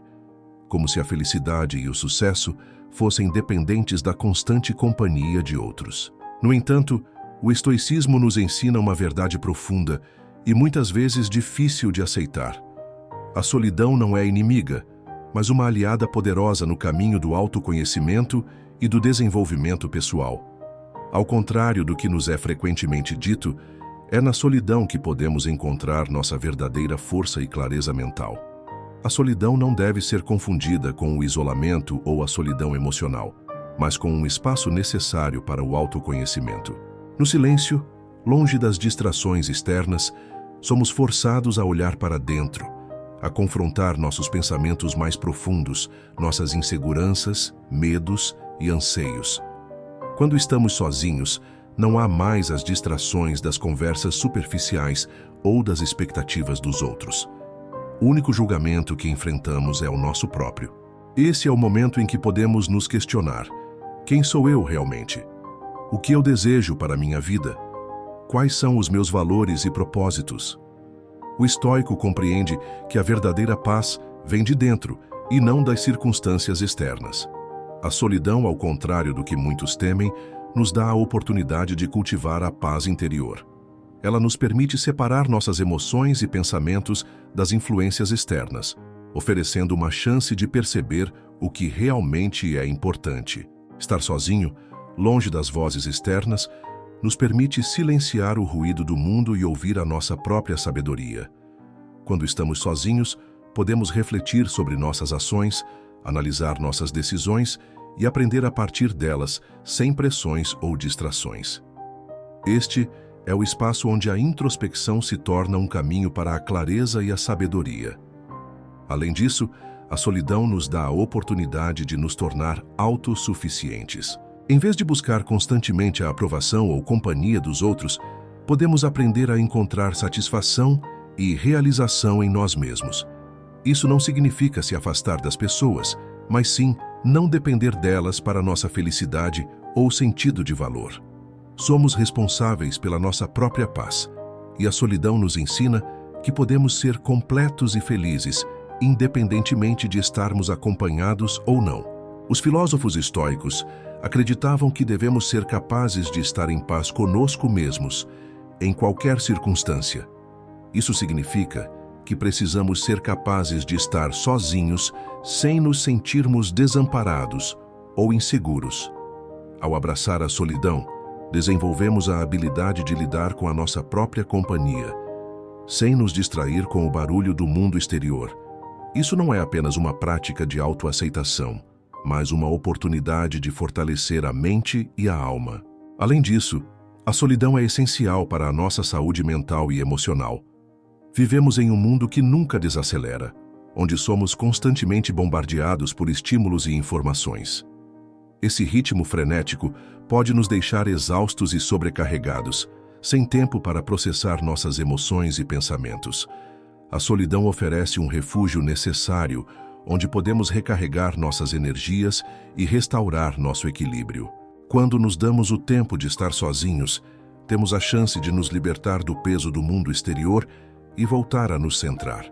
como se a felicidade e o sucesso fossem dependentes da constante companhia de outros. No entanto, o estoicismo nos ensina uma verdade profunda e muitas vezes difícil de aceitar. A solidão não é inimiga, mas uma aliada poderosa no caminho do autoconhecimento e do desenvolvimento pessoal. Ao contrário do que nos é frequentemente dito, é na solidão que podemos encontrar nossa verdadeira força e clareza mental. A solidão não deve ser confundida com o isolamento ou a solidão emocional, mas com um espaço necessário para o autoconhecimento. No silêncio, longe das distrações externas, somos forçados a olhar para dentro, a confrontar nossos pensamentos mais profundos, nossas inseguranças, medos e anseios. Quando estamos sozinhos, não há mais as distrações das conversas superficiais ou das expectativas dos outros. O único julgamento que enfrentamos é o nosso próprio. Esse é o momento em que podemos nos questionar: quem sou eu realmente? O que eu desejo para a minha vida? Quais são os meus valores e propósitos? O estoico compreende que a verdadeira paz vem de dentro e não das circunstâncias externas. A solidão, ao contrário do que muitos temem, nos dá a oportunidade de cultivar a paz interior. Ela nos permite separar nossas emoções e pensamentos das influências externas, oferecendo uma chance de perceber o que realmente é importante. Estar sozinho, longe das vozes externas, nos permite silenciar o ruído do mundo e ouvir a nossa própria sabedoria. Quando estamos sozinhos, podemos refletir sobre nossas ações, analisar nossas decisões e aprender a partir delas, sem pressões ou distrações. Este é o espaço onde a introspecção se torna um caminho para a clareza e a sabedoria. Além disso, a solidão nos dá a oportunidade de nos tornar autossuficientes. Em vez de buscar constantemente a aprovação ou companhia dos outros, podemos aprender a encontrar satisfação e realização em nós mesmos. Isso não significa se afastar das pessoas, mas sim não depender delas para nossa felicidade ou sentido de valor. Somos responsáveis pela nossa própria paz, e a solidão nos ensina que podemos ser completos e felizes, independentemente de estarmos acompanhados ou não. Os filósofos estoicos acreditavam que devemos ser capazes de estar em paz conosco mesmos, em qualquer circunstância. Isso significa que precisamos ser capazes de estar sozinhos sem nos sentirmos desamparados ou inseguros. Ao abraçar a solidão, desenvolvemos a habilidade de lidar com a nossa própria companhia, sem nos distrair com o barulho do mundo exterior. Isso não é apenas uma prática de autoaceitação, mas uma oportunidade de fortalecer a mente e a alma. Além disso, a solidão é essencial para a nossa saúde mental e emocional. Vivemos em um mundo que nunca desacelera, onde somos constantemente bombardeados por estímulos e informações. Esse ritmo frenético pode nos deixar exaustos e sobrecarregados, sem tempo para processar nossas emoções e pensamentos. A solidão oferece um refúgio necessário, onde podemos recarregar nossas energias e restaurar nosso equilíbrio. Quando nos damos o tempo de estar sozinhos, temos a chance de nos libertar do peso do mundo exterior e voltar a nos centrar.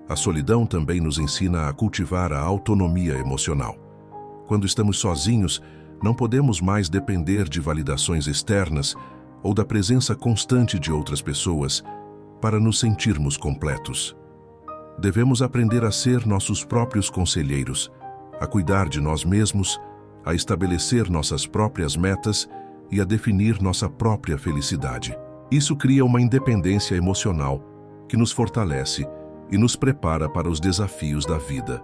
A solidão também nos ensina a cultivar a autonomia emocional. Quando estamos sozinhos, não podemos mais depender de validações externas ou da presença constante de outras pessoas para nos sentirmos completos. Devemos aprender a ser nossos próprios conselheiros, a cuidar de nós mesmos, a estabelecer nossas próprias metas e a definir nossa própria felicidade. Isso cria uma independência emocional que nos fortalece e nos prepara para os desafios da vida.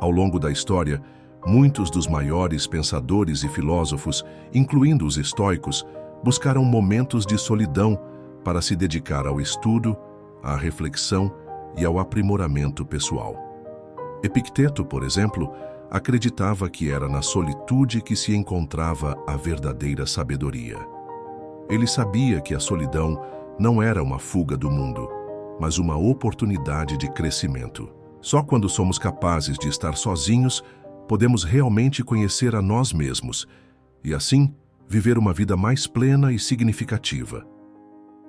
Ao longo da história, muitos dos maiores pensadores e filósofos, incluindo os estoicos, buscaram momentos de solidão para se dedicar ao estudo, à reflexão e ao aprimoramento pessoal. Epicteto, por exemplo, acreditava que era na solitude que se encontrava a verdadeira sabedoria. Ele sabia que a solidão não era uma fuga do mundo, mas uma oportunidade de crescimento. Só quando somos capazes de estar sozinhos, podemos realmente conhecer a nós mesmos e, assim, viver uma vida mais plena e significativa.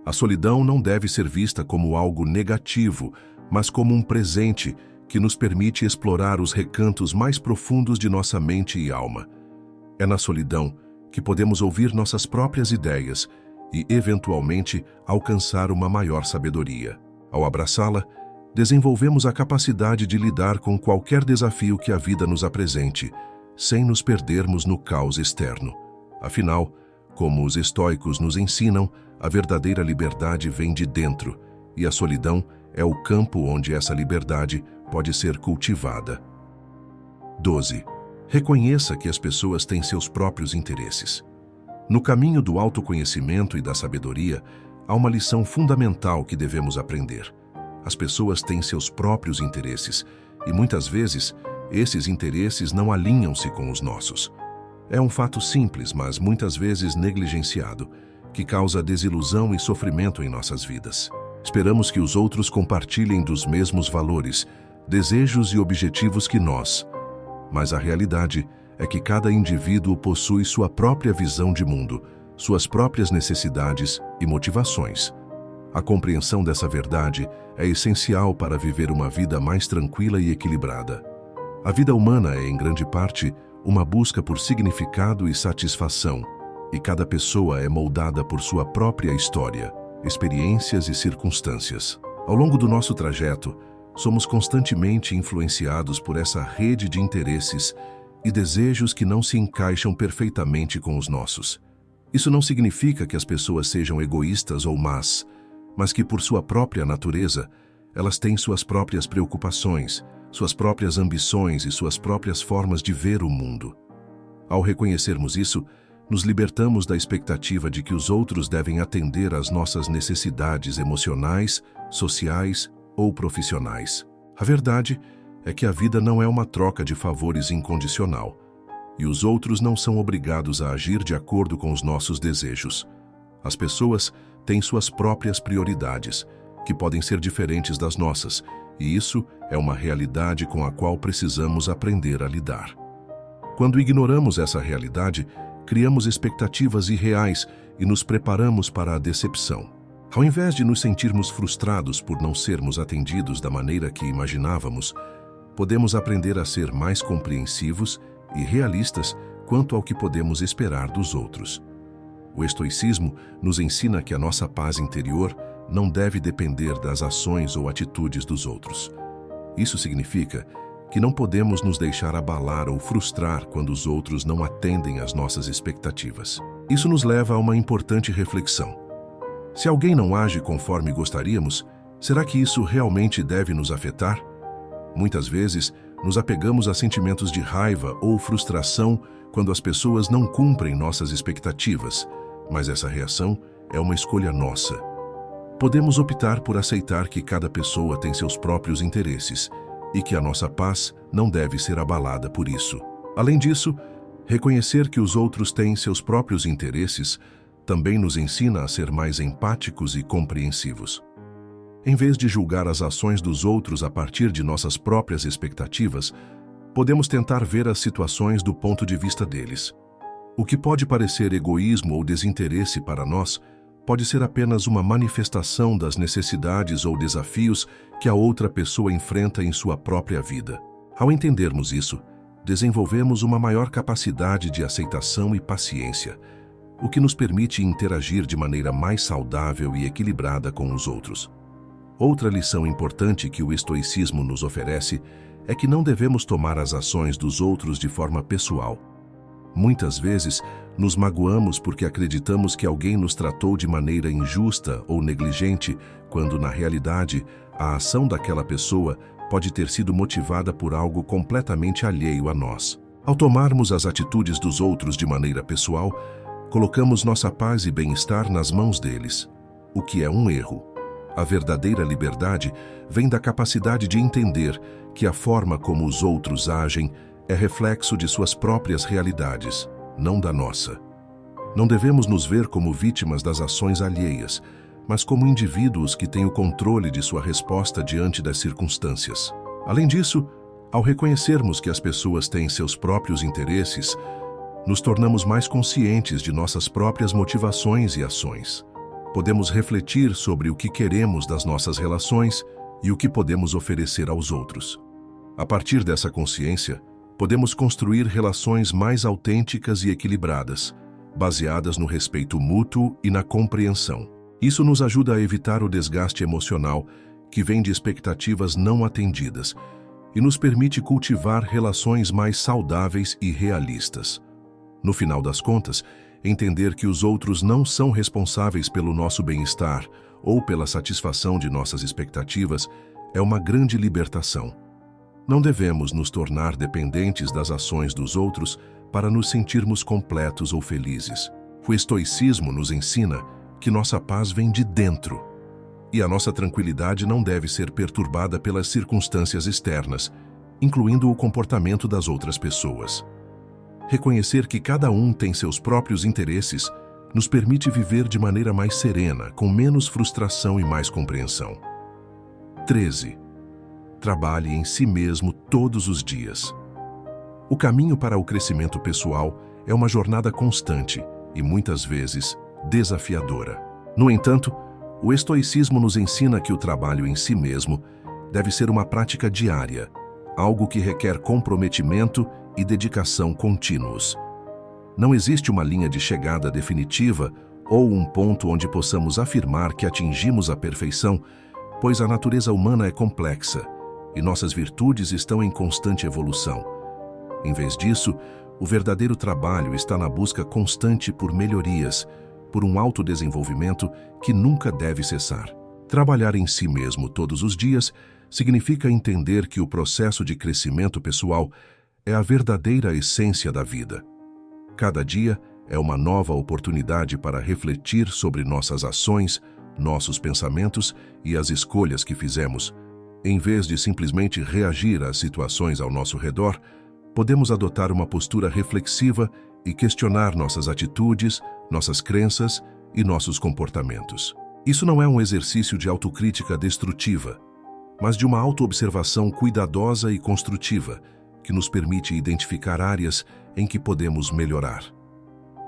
A solidão não deve ser vista como algo negativo, mas como um presente que nos permite explorar os recantos mais profundos de nossa mente e alma. É na solidão que podemos ouvir nossas próprias ideias e, eventualmente, alcançar uma maior sabedoria. Ao abraçá-la, desenvolvemos a capacidade de lidar com qualquer desafio que a vida nos apresente, sem nos perdermos no caos externo. Afinal, como os estoicos nos ensinam, a verdadeira liberdade vem de dentro, e a solidão é o campo onde essa liberdade pode ser cultivada. 12. Reconheça que as pessoas têm seus próprios interesses. No caminho do autoconhecimento e da sabedoria, há uma lição fundamental que devemos aprender. As pessoas têm seus próprios interesses, e muitas vezes, esses interesses não alinham-se com os nossos. É um fato simples, mas muitas vezes negligenciado, que causa desilusão e sofrimento em nossas vidas. Esperamos que os outros compartilhem dos mesmos valores, desejos e objetivos que nós. Mas a realidade é que cada indivíduo possui sua própria visão de mundo, suas próprias necessidades e motivações. A compreensão dessa verdade é essencial para viver uma vida mais tranquila e equilibrada. A vida humana é, em grande parte, uma busca por significado e satisfação, e cada pessoa é moldada por sua própria história, experiências e circunstâncias. Ao longo do nosso trajeto, somos constantemente influenciados por essa rede de interesses e desejos que não se encaixam perfeitamente com os nossos. Isso não significa que as pessoas sejam egoístas ou más, mas que, por sua própria natureza, elas têm suas próprias preocupações, suas próprias ambições e suas próprias formas de ver o mundo. Ao reconhecermos isso, nos libertamos da expectativa de que os outros devem atender às nossas necessidades emocionais, sociais ou profissionais. A verdade é que a vida não é uma troca de favores incondicional, e os outros não são obrigados a agir de acordo com os nossos desejos. As pessoas têm suas próprias prioridades, que podem ser diferentes das nossas, e isso é uma realidade com a qual precisamos aprender a lidar. Quando ignoramos essa realidade, criamos expectativas irreais e nos preparamos para a decepção. Ao invés de nos sentirmos frustrados por não sermos atendidos da maneira que imaginávamos, podemos aprender a ser mais compreensivos e realistas quanto ao que podemos esperar dos outros. O estoicismo nos ensina que a nossa paz interior não deve depender das ações ou atitudes dos outros. Isso significa que não podemos nos deixar abalar ou frustrar quando os outros não atendem às nossas expectativas. Isso nos leva a uma importante reflexão. Se alguém não age conforme gostaríamos, será que isso realmente deve nos afetar? Muitas vezes, nos apegamos a sentimentos de raiva ou frustração quando as pessoas não cumprem nossas expectativas, mas essa reação é uma escolha nossa. Podemos optar por aceitar que cada pessoa tem seus próprios interesses e que a nossa paz não deve ser abalada por isso. Além disso, reconhecer que os outros têm seus próprios interesses também nos ensina a ser mais empáticos e compreensivos. Em vez de julgar as ações dos outros a partir de nossas próprias expectativas, podemos tentar ver as situações do ponto de vista deles. O que pode parecer egoísmo ou desinteresse para nós pode ser apenas uma manifestação das necessidades ou desafios que a outra pessoa enfrenta em sua própria vida. Ao entendermos isso, desenvolvemos uma maior capacidade de aceitação e paciência, o que nos permite interagir de maneira mais saudável e equilibrada com os outros. Outra lição importante que o estoicismo nos oferece é que não devemos tomar as ações dos outros de forma pessoal. Muitas vezes, nos magoamos porque acreditamos que alguém nos tratou de maneira injusta ou negligente, quando, na realidade, a ação daquela pessoa pode ter sido motivada por algo completamente alheio a nós. Ao tomarmos as atitudes dos outros de maneira pessoal, colocamos nossa paz e bem-estar nas mãos deles, o que é um erro. A verdadeira liberdade vem da capacidade de entender que a forma como os outros agem é reflexo de suas próprias realidades, não da nossa. Não devemos nos ver como vítimas das ações alheias, mas como indivíduos que têm o controle de sua resposta diante das circunstâncias. Além disso, ao reconhecermos que as pessoas têm seus próprios interesses, nos tornamos mais conscientes de nossas próprias motivações e ações. Podemos refletir sobre o que queremos das nossas relações e o que podemos oferecer aos outros. A partir dessa consciência, podemos construir relações mais autênticas e equilibradas, baseadas no respeito mútuo e na compreensão. Isso nos ajuda a evitar o desgaste emocional que vem de expectativas não atendidas e nos permite cultivar relações mais saudáveis e realistas. No final das contas, entender que os outros não são responsáveis pelo nosso bem-estar ou pela satisfação de nossas expectativas é uma grande libertação. Não devemos nos tornar dependentes das ações dos outros para nos sentirmos completos ou felizes. O estoicismo nos ensina que nossa paz vem de dentro, e a nossa tranquilidade não deve ser perturbada pelas circunstâncias externas, incluindo o comportamento das outras pessoas. Reconhecer que cada um tem seus próprios interesses nos permite viver de maneira mais serena, com menos frustração e mais compreensão. 13. Trabalhe em si mesmo todos os dias. O caminho para o crescimento pessoal é uma jornada constante e, muitas vezes, desafiadora. No entanto, o estoicismo nos ensina que o trabalho em si mesmo deve ser uma prática diária, algo que requer comprometimento e dedicação contínuos. Não existe uma linha de chegada definitiva ou um ponto onde possamos afirmar que atingimos a perfeição, pois a natureza humana é complexa e nossas virtudes estão em constante evolução. Em vez disso, o verdadeiro trabalho está na busca constante por melhorias, por um autodesenvolvimento que nunca deve cessar. Trabalhar em si mesmo todos os dias significa entender que o processo de crescimento pessoal é a verdadeira essência da vida. Cada dia é uma nova oportunidade para refletir sobre nossas ações, nossos pensamentos e as escolhas que fizemos. Em vez de simplesmente reagir às situações ao nosso redor, podemos adotar uma postura reflexiva e questionar nossas atitudes, nossas crenças e nossos comportamentos. Isso não é um exercício de autocrítica destrutiva, mas de uma autoobservação cuidadosa e construtiva, que nos permite identificar áreas em que podemos melhorar.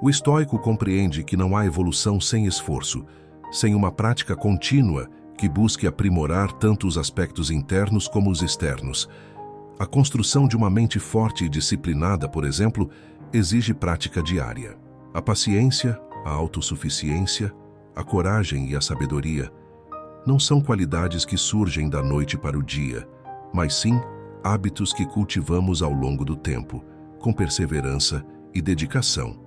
O estoico compreende que não há evolução sem esforço, sem uma prática contínua que busque aprimorar tanto os aspectos internos como os externos. A construção de uma mente forte e disciplinada, por exemplo, exige prática diária. A paciência, a autossuficiência, a coragem e a sabedoria não são qualidades que surgem da noite para o dia, mas sim hábitos que cultivamos ao longo do tempo, com perseverança e dedicação.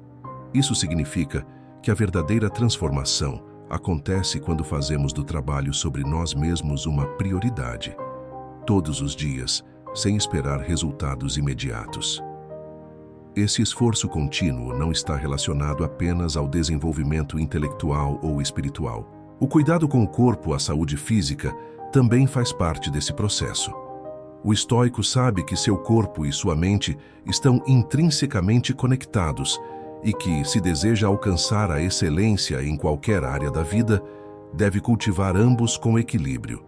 Isso significa que a verdadeira transformação acontece quando fazemos do trabalho sobre nós mesmos uma prioridade, todos os dias, sem esperar resultados imediatos. Esse esforço contínuo não está relacionado apenas ao desenvolvimento intelectual ou espiritual. O cuidado com o corpo, a saúde física, também faz parte desse processo. O estoico sabe que seu corpo e sua mente estão intrinsecamente conectados e que, se deseja alcançar a excelência em qualquer área da vida, deve cultivar ambos com equilíbrio.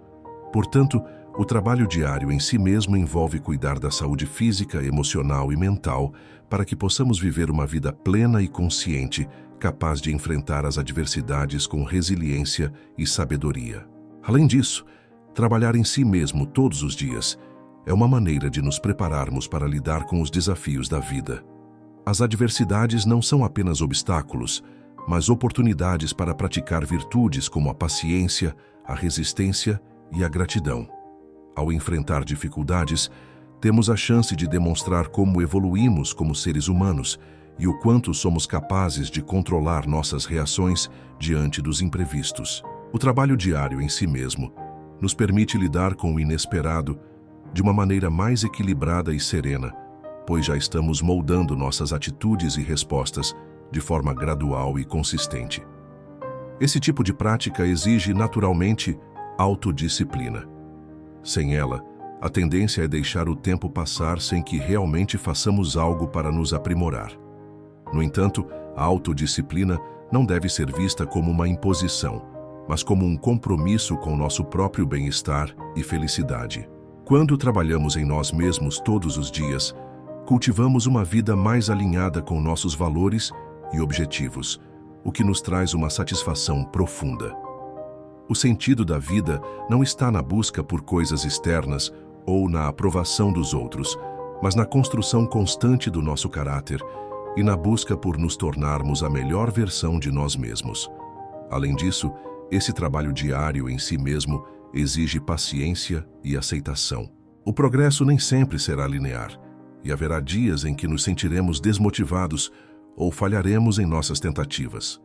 Portanto, o trabalho diário em si mesmo envolve cuidar da saúde física, emocional e mental para que possamos viver uma vida plena e consciente, capaz de enfrentar as adversidades com resiliência e sabedoria. Além disso, trabalhar em si mesmo todos os dias é uma maneira de nos prepararmos para lidar com os desafios da vida. As adversidades não são apenas obstáculos, mas oportunidades para praticar virtudes como a paciência, a resistência e a gratidão. Ao enfrentar dificuldades, temos a chance de demonstrar como evoluímos como seres humanos e o quanto somos capazes de controlar nossas reações diante dos imprevistos. O trabalho diário em si mesmo nos permite lidar com o inesperado de uma maneira mais equilibrada e serena, pois já estamos moldando nossas atitudes e respostas de forma gradual e consistente. Esse tipo de prática exige naturalmente autodisciplina. Sem ela, a tendência é deixar o tempo passar sem que realmente façamos algo para nos aprimorar. No entanto, a autodisciplina não deve ser vista como uma imposição, mas como um compromisso com nosso próprio bem-estar e felicidade. Quando trabalhamos em nós mesmos todos os dias, cultivamos uma vida mais alinhada com nossos valores e objetivos, o que nos traz uma satisfação profunda. O sentido da vida não está na busca por coisas externas ou na aprovação dos outros, mas na construção constante do nosso caráter e na busca por nos tornarmos a melhor versão de nós mesmos. Além disso, esse trabalho diário em si mesmo exige paciência e aceitação. O progresso nem sempre será linear, e haverá dias em que nos sentiremos desmotivados ou falharemos em nossas tentativas.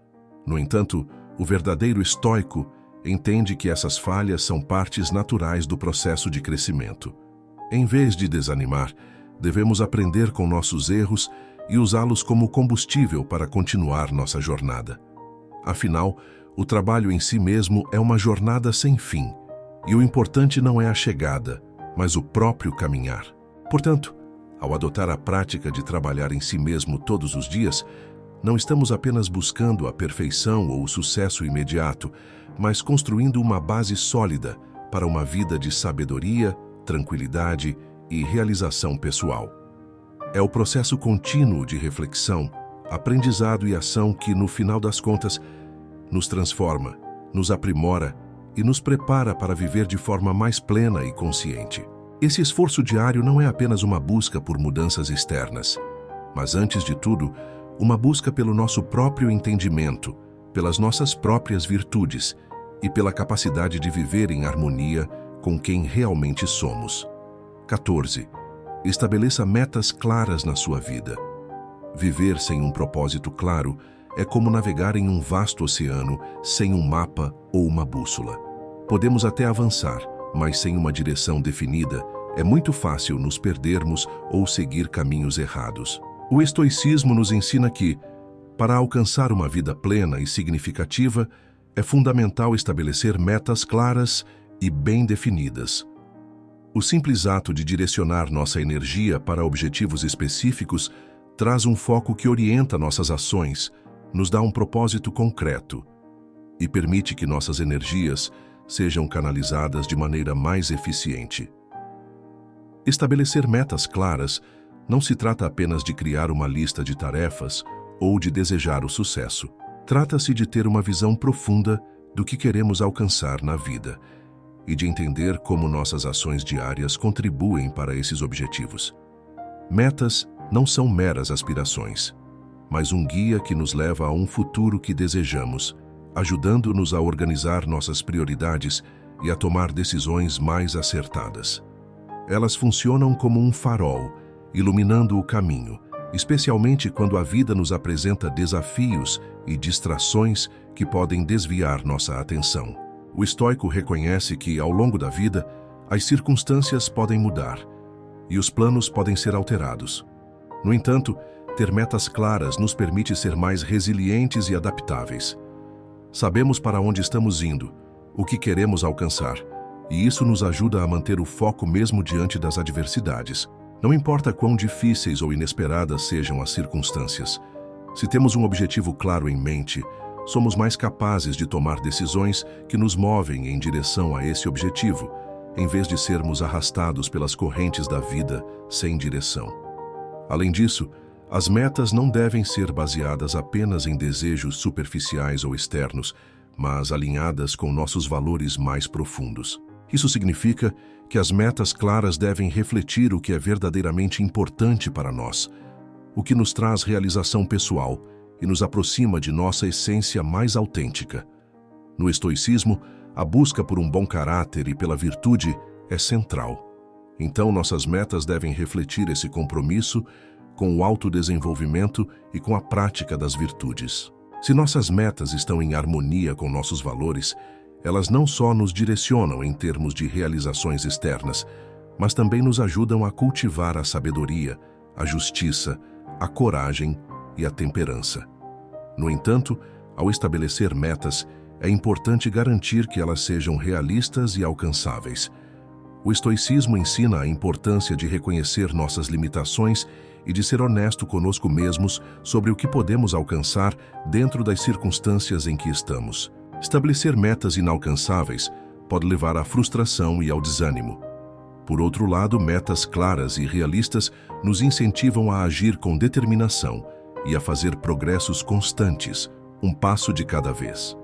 No entanto, o verdadeiro estoico entende que essas falhas são partes naturais do processo de crescimento. Em vez de desanimar, devemos aprender com nossos erros e usá-los como combustível para continuar nossa jornada. Afinal, o trabalho em si mesmo é uma jornada sem fim, e o importante não é a chegada, mas o próprio caminhar. Portanto, Ao adotar a prática de trabalhar em si mesmo todos os dias, não estamos apenas buscando a perfeição ou o sucesso imediato, mas construindo uma base sólida para uma vida de sabedoria, tranquilidade e realização pessoal. É o processo contínuo de reflexão, aprendizado e ação que, no final das contas, nos transforma, nos aprimora e nos prepara para viver de forma mais plena e consciente. Esse esforço diário não é apenas uma busca por mudanças externas, mas, antes de tudo, uma busca pelo nosso próprio entendimento, pelas nossas próprias virtudes e pela capacidade de viver em harmonia com quem realmente somos. 14. Estabeleça metas claras na sua vida. Viver sem um propósito claro é como navegar em um vasto oceano sem um mapa ou uma bússola. Podemos até avançar, mas sem uma direção definida, é muito fácil nos perdermos ou seguir caminhos errados. O estoicismo nos ensina que, para alcançar uma vida plena e significativa, é fundamental estabelecer metas claras e bem definidas. O simples ato de direcionar nossa energia para objetivos específicos traz um foco que orienta nossas ações, nos dá um propósito concreto e permite que nossas energias sejam canalizadas de maneira mais eficiente. Estabelecer metas claras não se trata apenas de criar uma lista de tarefas ou de desejar o sucesso. Trata-se de ter uma visão profunda do que queremos alcançar na vida e de entender como nossas ações diárias contribuem para esses objetivos. Metas não são meras aspirações, mas um guia que nos leva a um futuro que desejamos, ajudando-nos a organizar nossas prioridades e a tomar decisões mais acertadas. Elas funcionam como um farol, iluminando o caminho, especialmente quando a vida nos apresenta desafios e distrações que podem desviar nossa atenção. O estoico reconhece que, ao longo da vida, as circunstâncias podem mudar e os planos podem ser alterados. No entanto, ter metas claras nos permite ser mais resilientes e adaptáveis. Sabemos para onde estamos indo, o que queremos alcançar, e isso nos ajuda a manter o foco mesmo diante das adversidades. Não importa quão difíceis ou inesperadas sejam as circunstâncias, se temos um objetivo claro em mente, somos mais capazes de tomar decisões que nos movem em direção a esse objetivo, em vez de sermos arrastados pelas correntes da vida sem direção. Além disso, as metas não devem ser baseadas apenas em desejos superficiais ou externos, mas alinhadas com nossos valores mais profundos. Isso significa que as metas claras devem refletir o que é verdadeiramente importante para nós, o que nos traz realização pessoal e nos aproxima de nossa essência mais autêntica. No estoicismo, a busca por um bom caráter e pela virtude é central. Então, nossas metas devem refletir esse compromisso com o autodesenvolvimento e com a prática das virtudes. Se nossas metas estão em harmonia com nossos valores, elas não só nos direcionam em termos de realizações externas, mas também nos ajudam a cultivar a sabedoria, a justiça, a coragem e a temperança. No entanto, ao estabelecer metas, é importante garantir que elas sejam realistas e alcançáveis. O estoicismo ensina a importância de reconhecer nossas limitações e de ser honesto conosco mesmos sobre o que podemos alcançar dentro das circunstâncias em que estamos. Estabelecer metas inalcançáveis pode levar à frustração e ao desânimo. Por outro lado, metas claras e realistas nos incentivam a agir com determinação e a fazer progressos constantes, um passo de cada vez.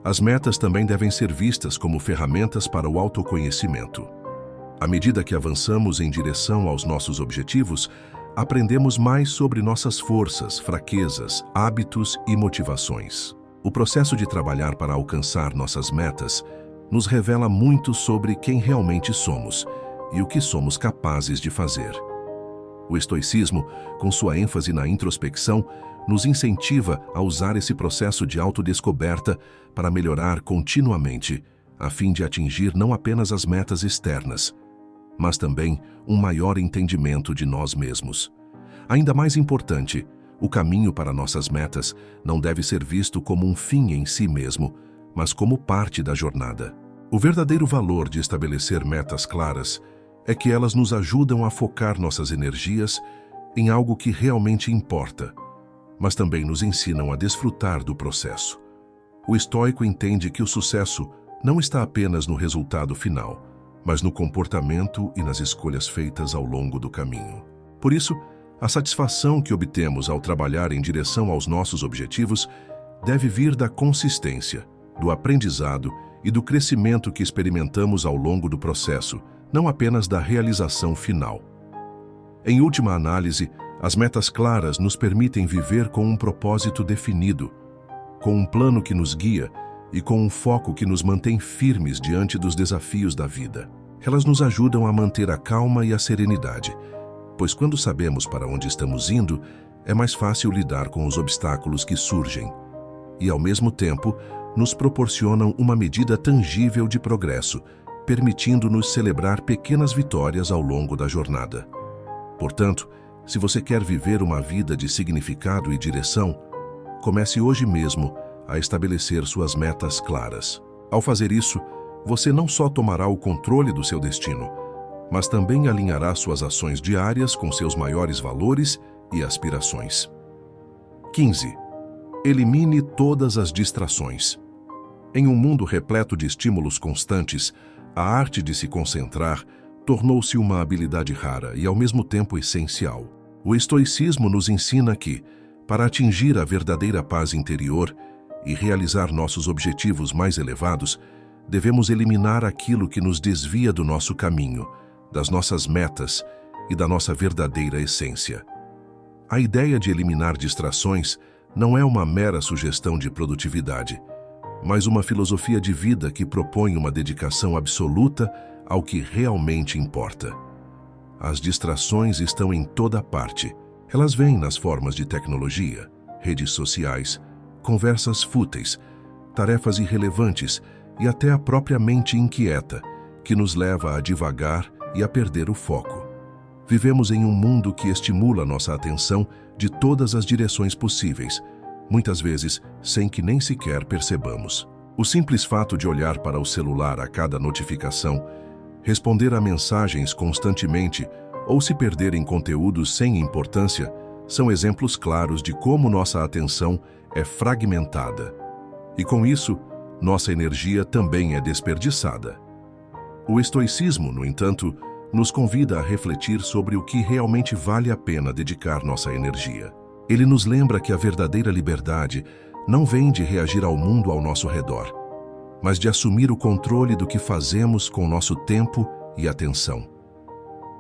As metas também devem ser vistas como ferramentas para o autoconhecimento. À medida que avançamos em direção aos nossos objetivos, aprendemos mais sobre nossas forças, fraquezas, hábitos e motivações. O processo de trabalhar para alcançar nossas metas nos revela muito sobre quem realmente somos e o que somos capazes de fazer. O estoicismo, com sua ênfase na introspecção, nos incentiva a usar esse processo de autodescoberta para melhorar continuamente, a fim de atingir não apenas as metas externas, mas também um maior entendimento de nós mesmos. Ainda mais importante, o caminho para nossas metas não deve ser visto como um fim em si mesmo, mas como parte da jornada. O verdadeiro valor de estabelecer metas claras é que elas nos ajudam a focar nossas energias em algo que realmente importa, mas também nos ensinam a desfrutar do processo. O estoico entende que o sucesso não está apenas no resultado final, mas no comportamento e nas escolhas feitas ao longo do caminho. Por isso, a satisfação que obtemos ao trabalhar em direção aos nossos objetivos deve vir da consistência, do aprendizado e do crescimento que experimentamos ao longo do processo, não apenas da realização final. Em última análise, as metas claras nos permitem viver com um propósito definido, com um plano que nos guia e com um foco que nos mantém firmes diante dos desafios da vida. Elas nos ajudam a manter a calma e a serenidade, pois quando sabemos para onde estamos indo, é mais fácil lidar com os obstáculos que surgem e, ao mesmo tempo, nos proporcionam uma medida tangível de progresso, permitindo-nos celebrar pequenas vitórias ao longo da jornada. Portanto, se você quer viver uma vida de significado e direção, comece hoje mesmo a estabelecer suas metas claras. Ao fazer isso, você não só tomará o controle do seu destino, mas também alinhará suas ações diárias com seus maiores valores e aspirações. 15. Elimine todas as distrações. Em um mundo repleto de estímulos constantes, a arte de se concentrar tornou-se uma habilidade rara e, ao mesmo tempo, essencial. O estoicismo nos ensina que, para atingir a verdadeira paz interior e realizar nossos objetivos mais elevados, devemos eliminar aquilo que nos desvia do nosso caminho, das nossas metas e da nossa verdadeira essência. A ideia de eliminar distrações não é uma mera sugestão de produtividade, mas uma filosofia de vida que propõe uma dedicação absoluta ao que realmente importa. As distrações estão em toda parte. Elas vêm nas formas de tecnologia, redes sociais, conversas fúteis, tarefas irrelevantes e até a própria mente inquieta, que nos leva a divagar e a perder o foco. Vivemos em um mundo que estimula nossa atenção de todas as direções possíveis, muitas vezes sem que nem sequer percebamos. O simples fato de olhar para o celular a cada notificação, responder a mensagens constantemente ou se perder em conteúdos sem importância são exemplos claros de como nossa atenção é fragmentada. E com isso, nossa energia também é desperdiçada. O estoicismo, no entanto, nos convida a refletir sobre o que realmente vale a pena dedicar nossa energia. Ele nos lembra que a verdadeira liberdade não vem de reagir ao mundo ao nosso redor, mas de assumir o controle do que fazemos com nosso tempo e atenção.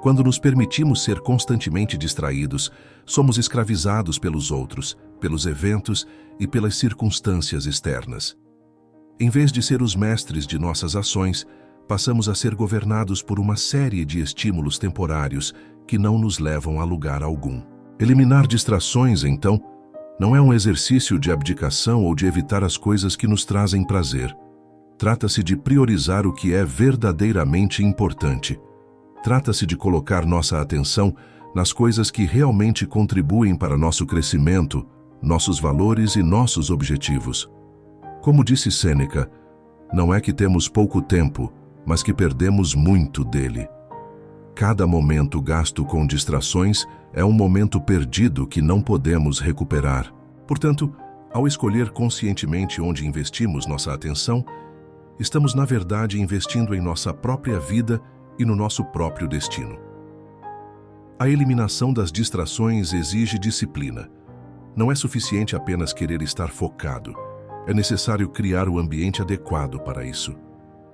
Quando nos permitimos ser constantemente distraídos, somos escravizados pelos outros, pelos eventos e pelas circunstâncias externas. Em vez de ser os mestres de nossas ações, passamos a ser governados por uma série de estímulos temporários que não nos levam a lugar algum. Eliminar distrações, então, não é um exercício de abdicação ou de evitar as coisas que nos trazem prazer. Trata-se de priorizar o que é verdadeiramente importante. Trata-se de colocar nossa atenção nas coisas que realmente contribuem para nosso crescimento, nossos valores e nossos objetivos. Como disse Sêneca, não é que temos pouco tempo, mas que perdemos muito dele. Cada momento gasto com distrações é um momento perdido que não podemos recuperar. Portanto, ao escolher conscientemente onde investimos nossa atenção, estamos, na verdade, investindo em nossa própria vida e no nosso próprio destino. A eliminação das distrações exige disciplina. Não é suficiente apenas querer estar focado. É necessário criar o ambiente adequado para isso.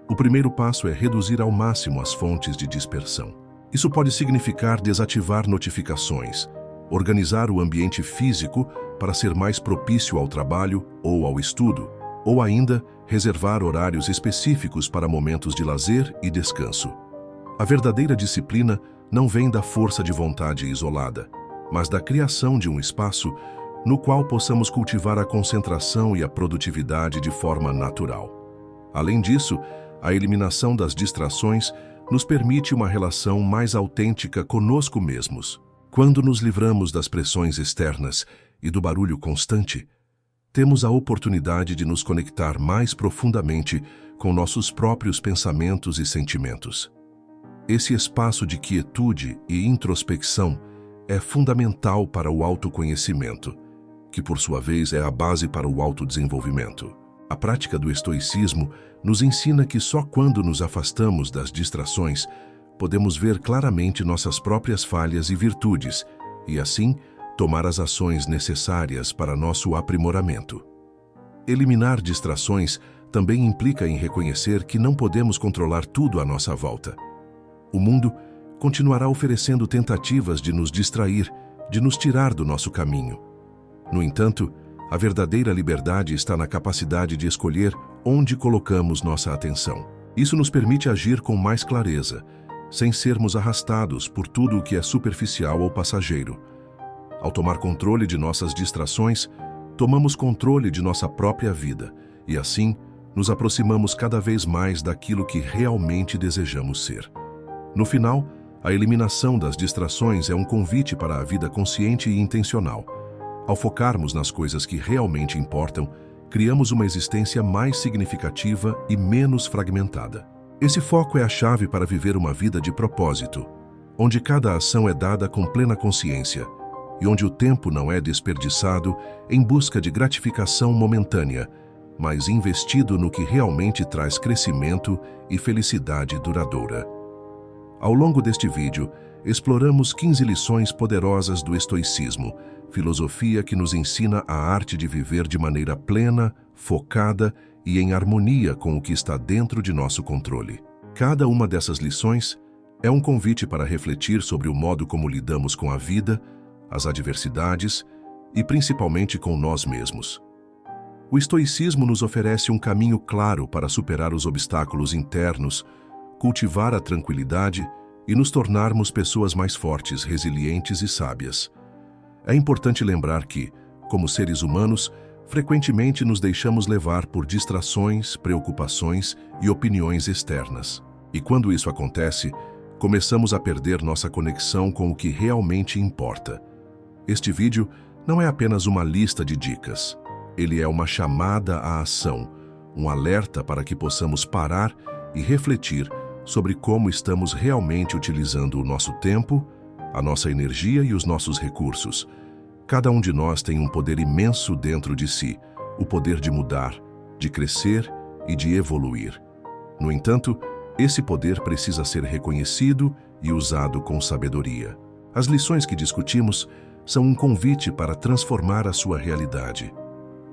O primeiro passo é reduzir ao máximo as fontes de dispersão. Isso pode significar desativar notificações, organizar o ambiente físico para ser mais propício ao trabalho ou ao estudo, ou ainda reservar horários específicos para momentos de lazer e descanso. A verdadeira disciplina não vem da força de vontade isolada, mas da criação de um espaço no qual possamos cultivar a concentração e a produtividade de forma natural. Além disso, a eliminação das distrações nos permite uma relação mais autêntica conosco mesmos. Quando nos livramos das pressões externas e do barulho constante, temos a oportunidade de nos conectar mais profundamente com nossos próprios pensamentos e sentimentos. Esse espaço de quietude e introspecção é fundamental para o autoconhecimento, que por sua vez é a base para o autodesenvolvimento. A prática do estoicismo nos ensina que só quando nos afastamos das distrações podemos ver claramente nossas próprias falhas e virtudes e, assim, tomar as ações necessárias para nosso aprimoramento. Eliminar distrações também implica em reconhecer que não podemos controlar tudo à nossa volta. O mundo continuará oferecendo tentativas de nos distrair, de nos tirar do nosso caminho. No entanto, a verdadeira liberdade está na capacidade de escolher onde colocamos nossa atenção. Isso nos permite agir com mais clareza, sem sermos arrastados por tudo o que é superficial ou passageiro. Ao tomar controle de nossas distrações, tomamos controle de nossa própria vida e, assim, nos aproximamos cada vez mais daquilo que realmente desejamos ser. No final, a eliminação das distrações é um convite para a vida consciente e intencional. Ao focarmos nas coisas que realmente importam, criamos uma existência mais significativa e menos fragmentada. Esse foco é a chave para viver uma vida de propósito, onde cada ação é dada com plena consciência e onde o tempo não é desperdiçado em busca de gratificação momentânea, mas investido no que realmente traz crescimento e felicidade duradoura. Ao longo deste vídeo, exploramos 15 lições poderosas do estoicismo, filosofia que nos ensina a arte de viver de maneira plena, focada e em harmonia com o que está dentro de nosso controle. Cada uma dessas lições é um convite para refletir sobre o modo como lidamos com a vida, as adversidades e principalmente com nós mesmos. O estoicismo nos oferece um caminho claro para superar os obstáculos internos, cultivar a tranquilidade e nos tornarmos pessoas mais fortes, resilientes e sábias. É importante lembrar que, como seres humanos, frequentemente nos deixamos levar por distrações, preocupações e opiniões externas. E quando isso acontece, começamos a perder nossa conexão com o que realmente importa. Este vídeo não é apenas uma lista de dicas. Ele é uma chamada à ação, um alerta para que possamos parar e refletir sobre como estamos realmente utilizando o nosso tempo, a nossa energia e os nossos recursos. Cada um de nós tem um poder imenso dentro de si, o poder de mudar, de crescer e de evoluir. No entanto, esse poder precisa ser reconhecido e usado com sabedoria. As lições que discutimos são um convite para transformar a sua realidade.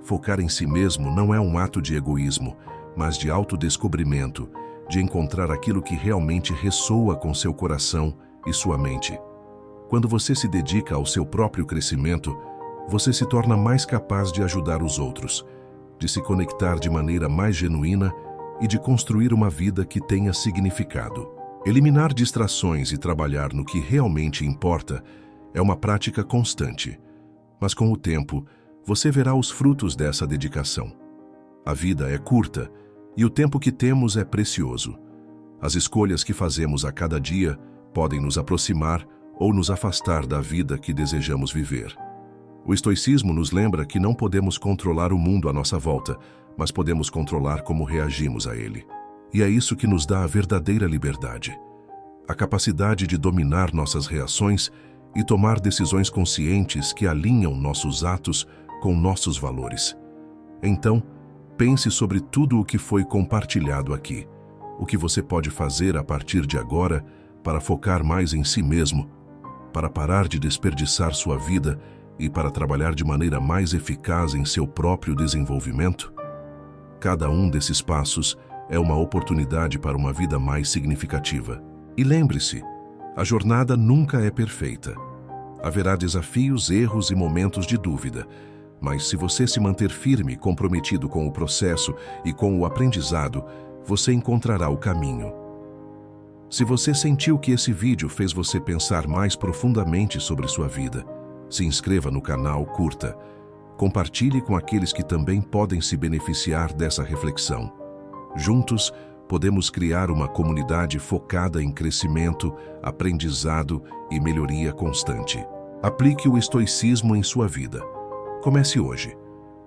Focar em si mesmo não é um ato de egoísmo, mas de autodescobrimento, de encontrar aquilo que realmente ressoa com seu coração e sua mente. Quando você se dedica ao seu próprio crescimento, você se torna mais capaz de ajudar os outros, de se conectar de maneira mais genuína e de construir uma vida que tenha significado. Eliminar distrações e trabalhar no que realmente importa é uma prática constante, mas com o tempo, você verá os frutos dessa dedicação. A vida é curta e o tempo que temos é precioso. As escolhas que fazemos a cada dia podem nos aproximar ou nos afastar da vida que desejamos viver. O estoicismo nos lembra que não podemos controlar o mundo à nossa volta, mas podemos controlar como reagimos a ele. E é isso que nos dá a verdadeira liberdade. A capacidade de dominar nossas reações e tomar decisões conscientes que alinham nossos atos com nossos valores. Então, pense sobre tudo o que foi compartilhado aqui. O que você pode fazer a partir de agora para focar mais em si mesmo, para parar de desperdiçar sua vida e para trabalhar de maneira mais eficaz em seu próprio desenvolvimento? Cada um desses passos é uma oportunidade para uma vida mais significativa. E lembre-se, a jornada nunca é perfeita. Haverá desafios, erros e momentos de dúvida, mas se você se manter firme, comprometido com o processo e com o aprendizado, você encontrará o caminho. Se você sentiu que esse vídeo fez você pensar mais profundamente sobre sua vida, se inscreva no canal, curta, compartilhe com aqueles que também podem se beneficiar dessa reflexão. Juntos, podemos criar uma comunidade focada em crescimento, aprendizado e melhoria constante. Aplique o estoicismo em sua vida. Comece hoje.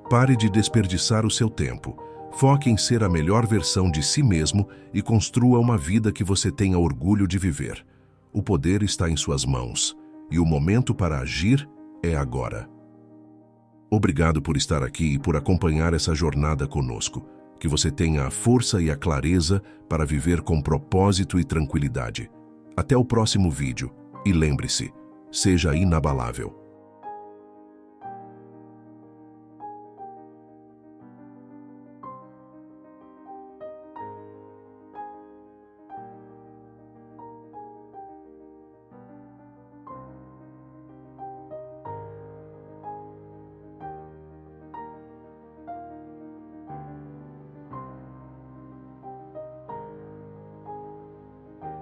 Pare de desperdiçar o seu tempo. Foque em ser a melhor versão de si mesmo e construa uma vida que você tenha orgulho de viver. O poder está em suas mãos e o momento para agir é agora. Obrigado por estar aqui e por acompanhar essa jornada conosco. Que você tenha a força e a clareza para viver com propósito e tranquilidade. Até o próximo vídeo e lembre-se, seja inabalável.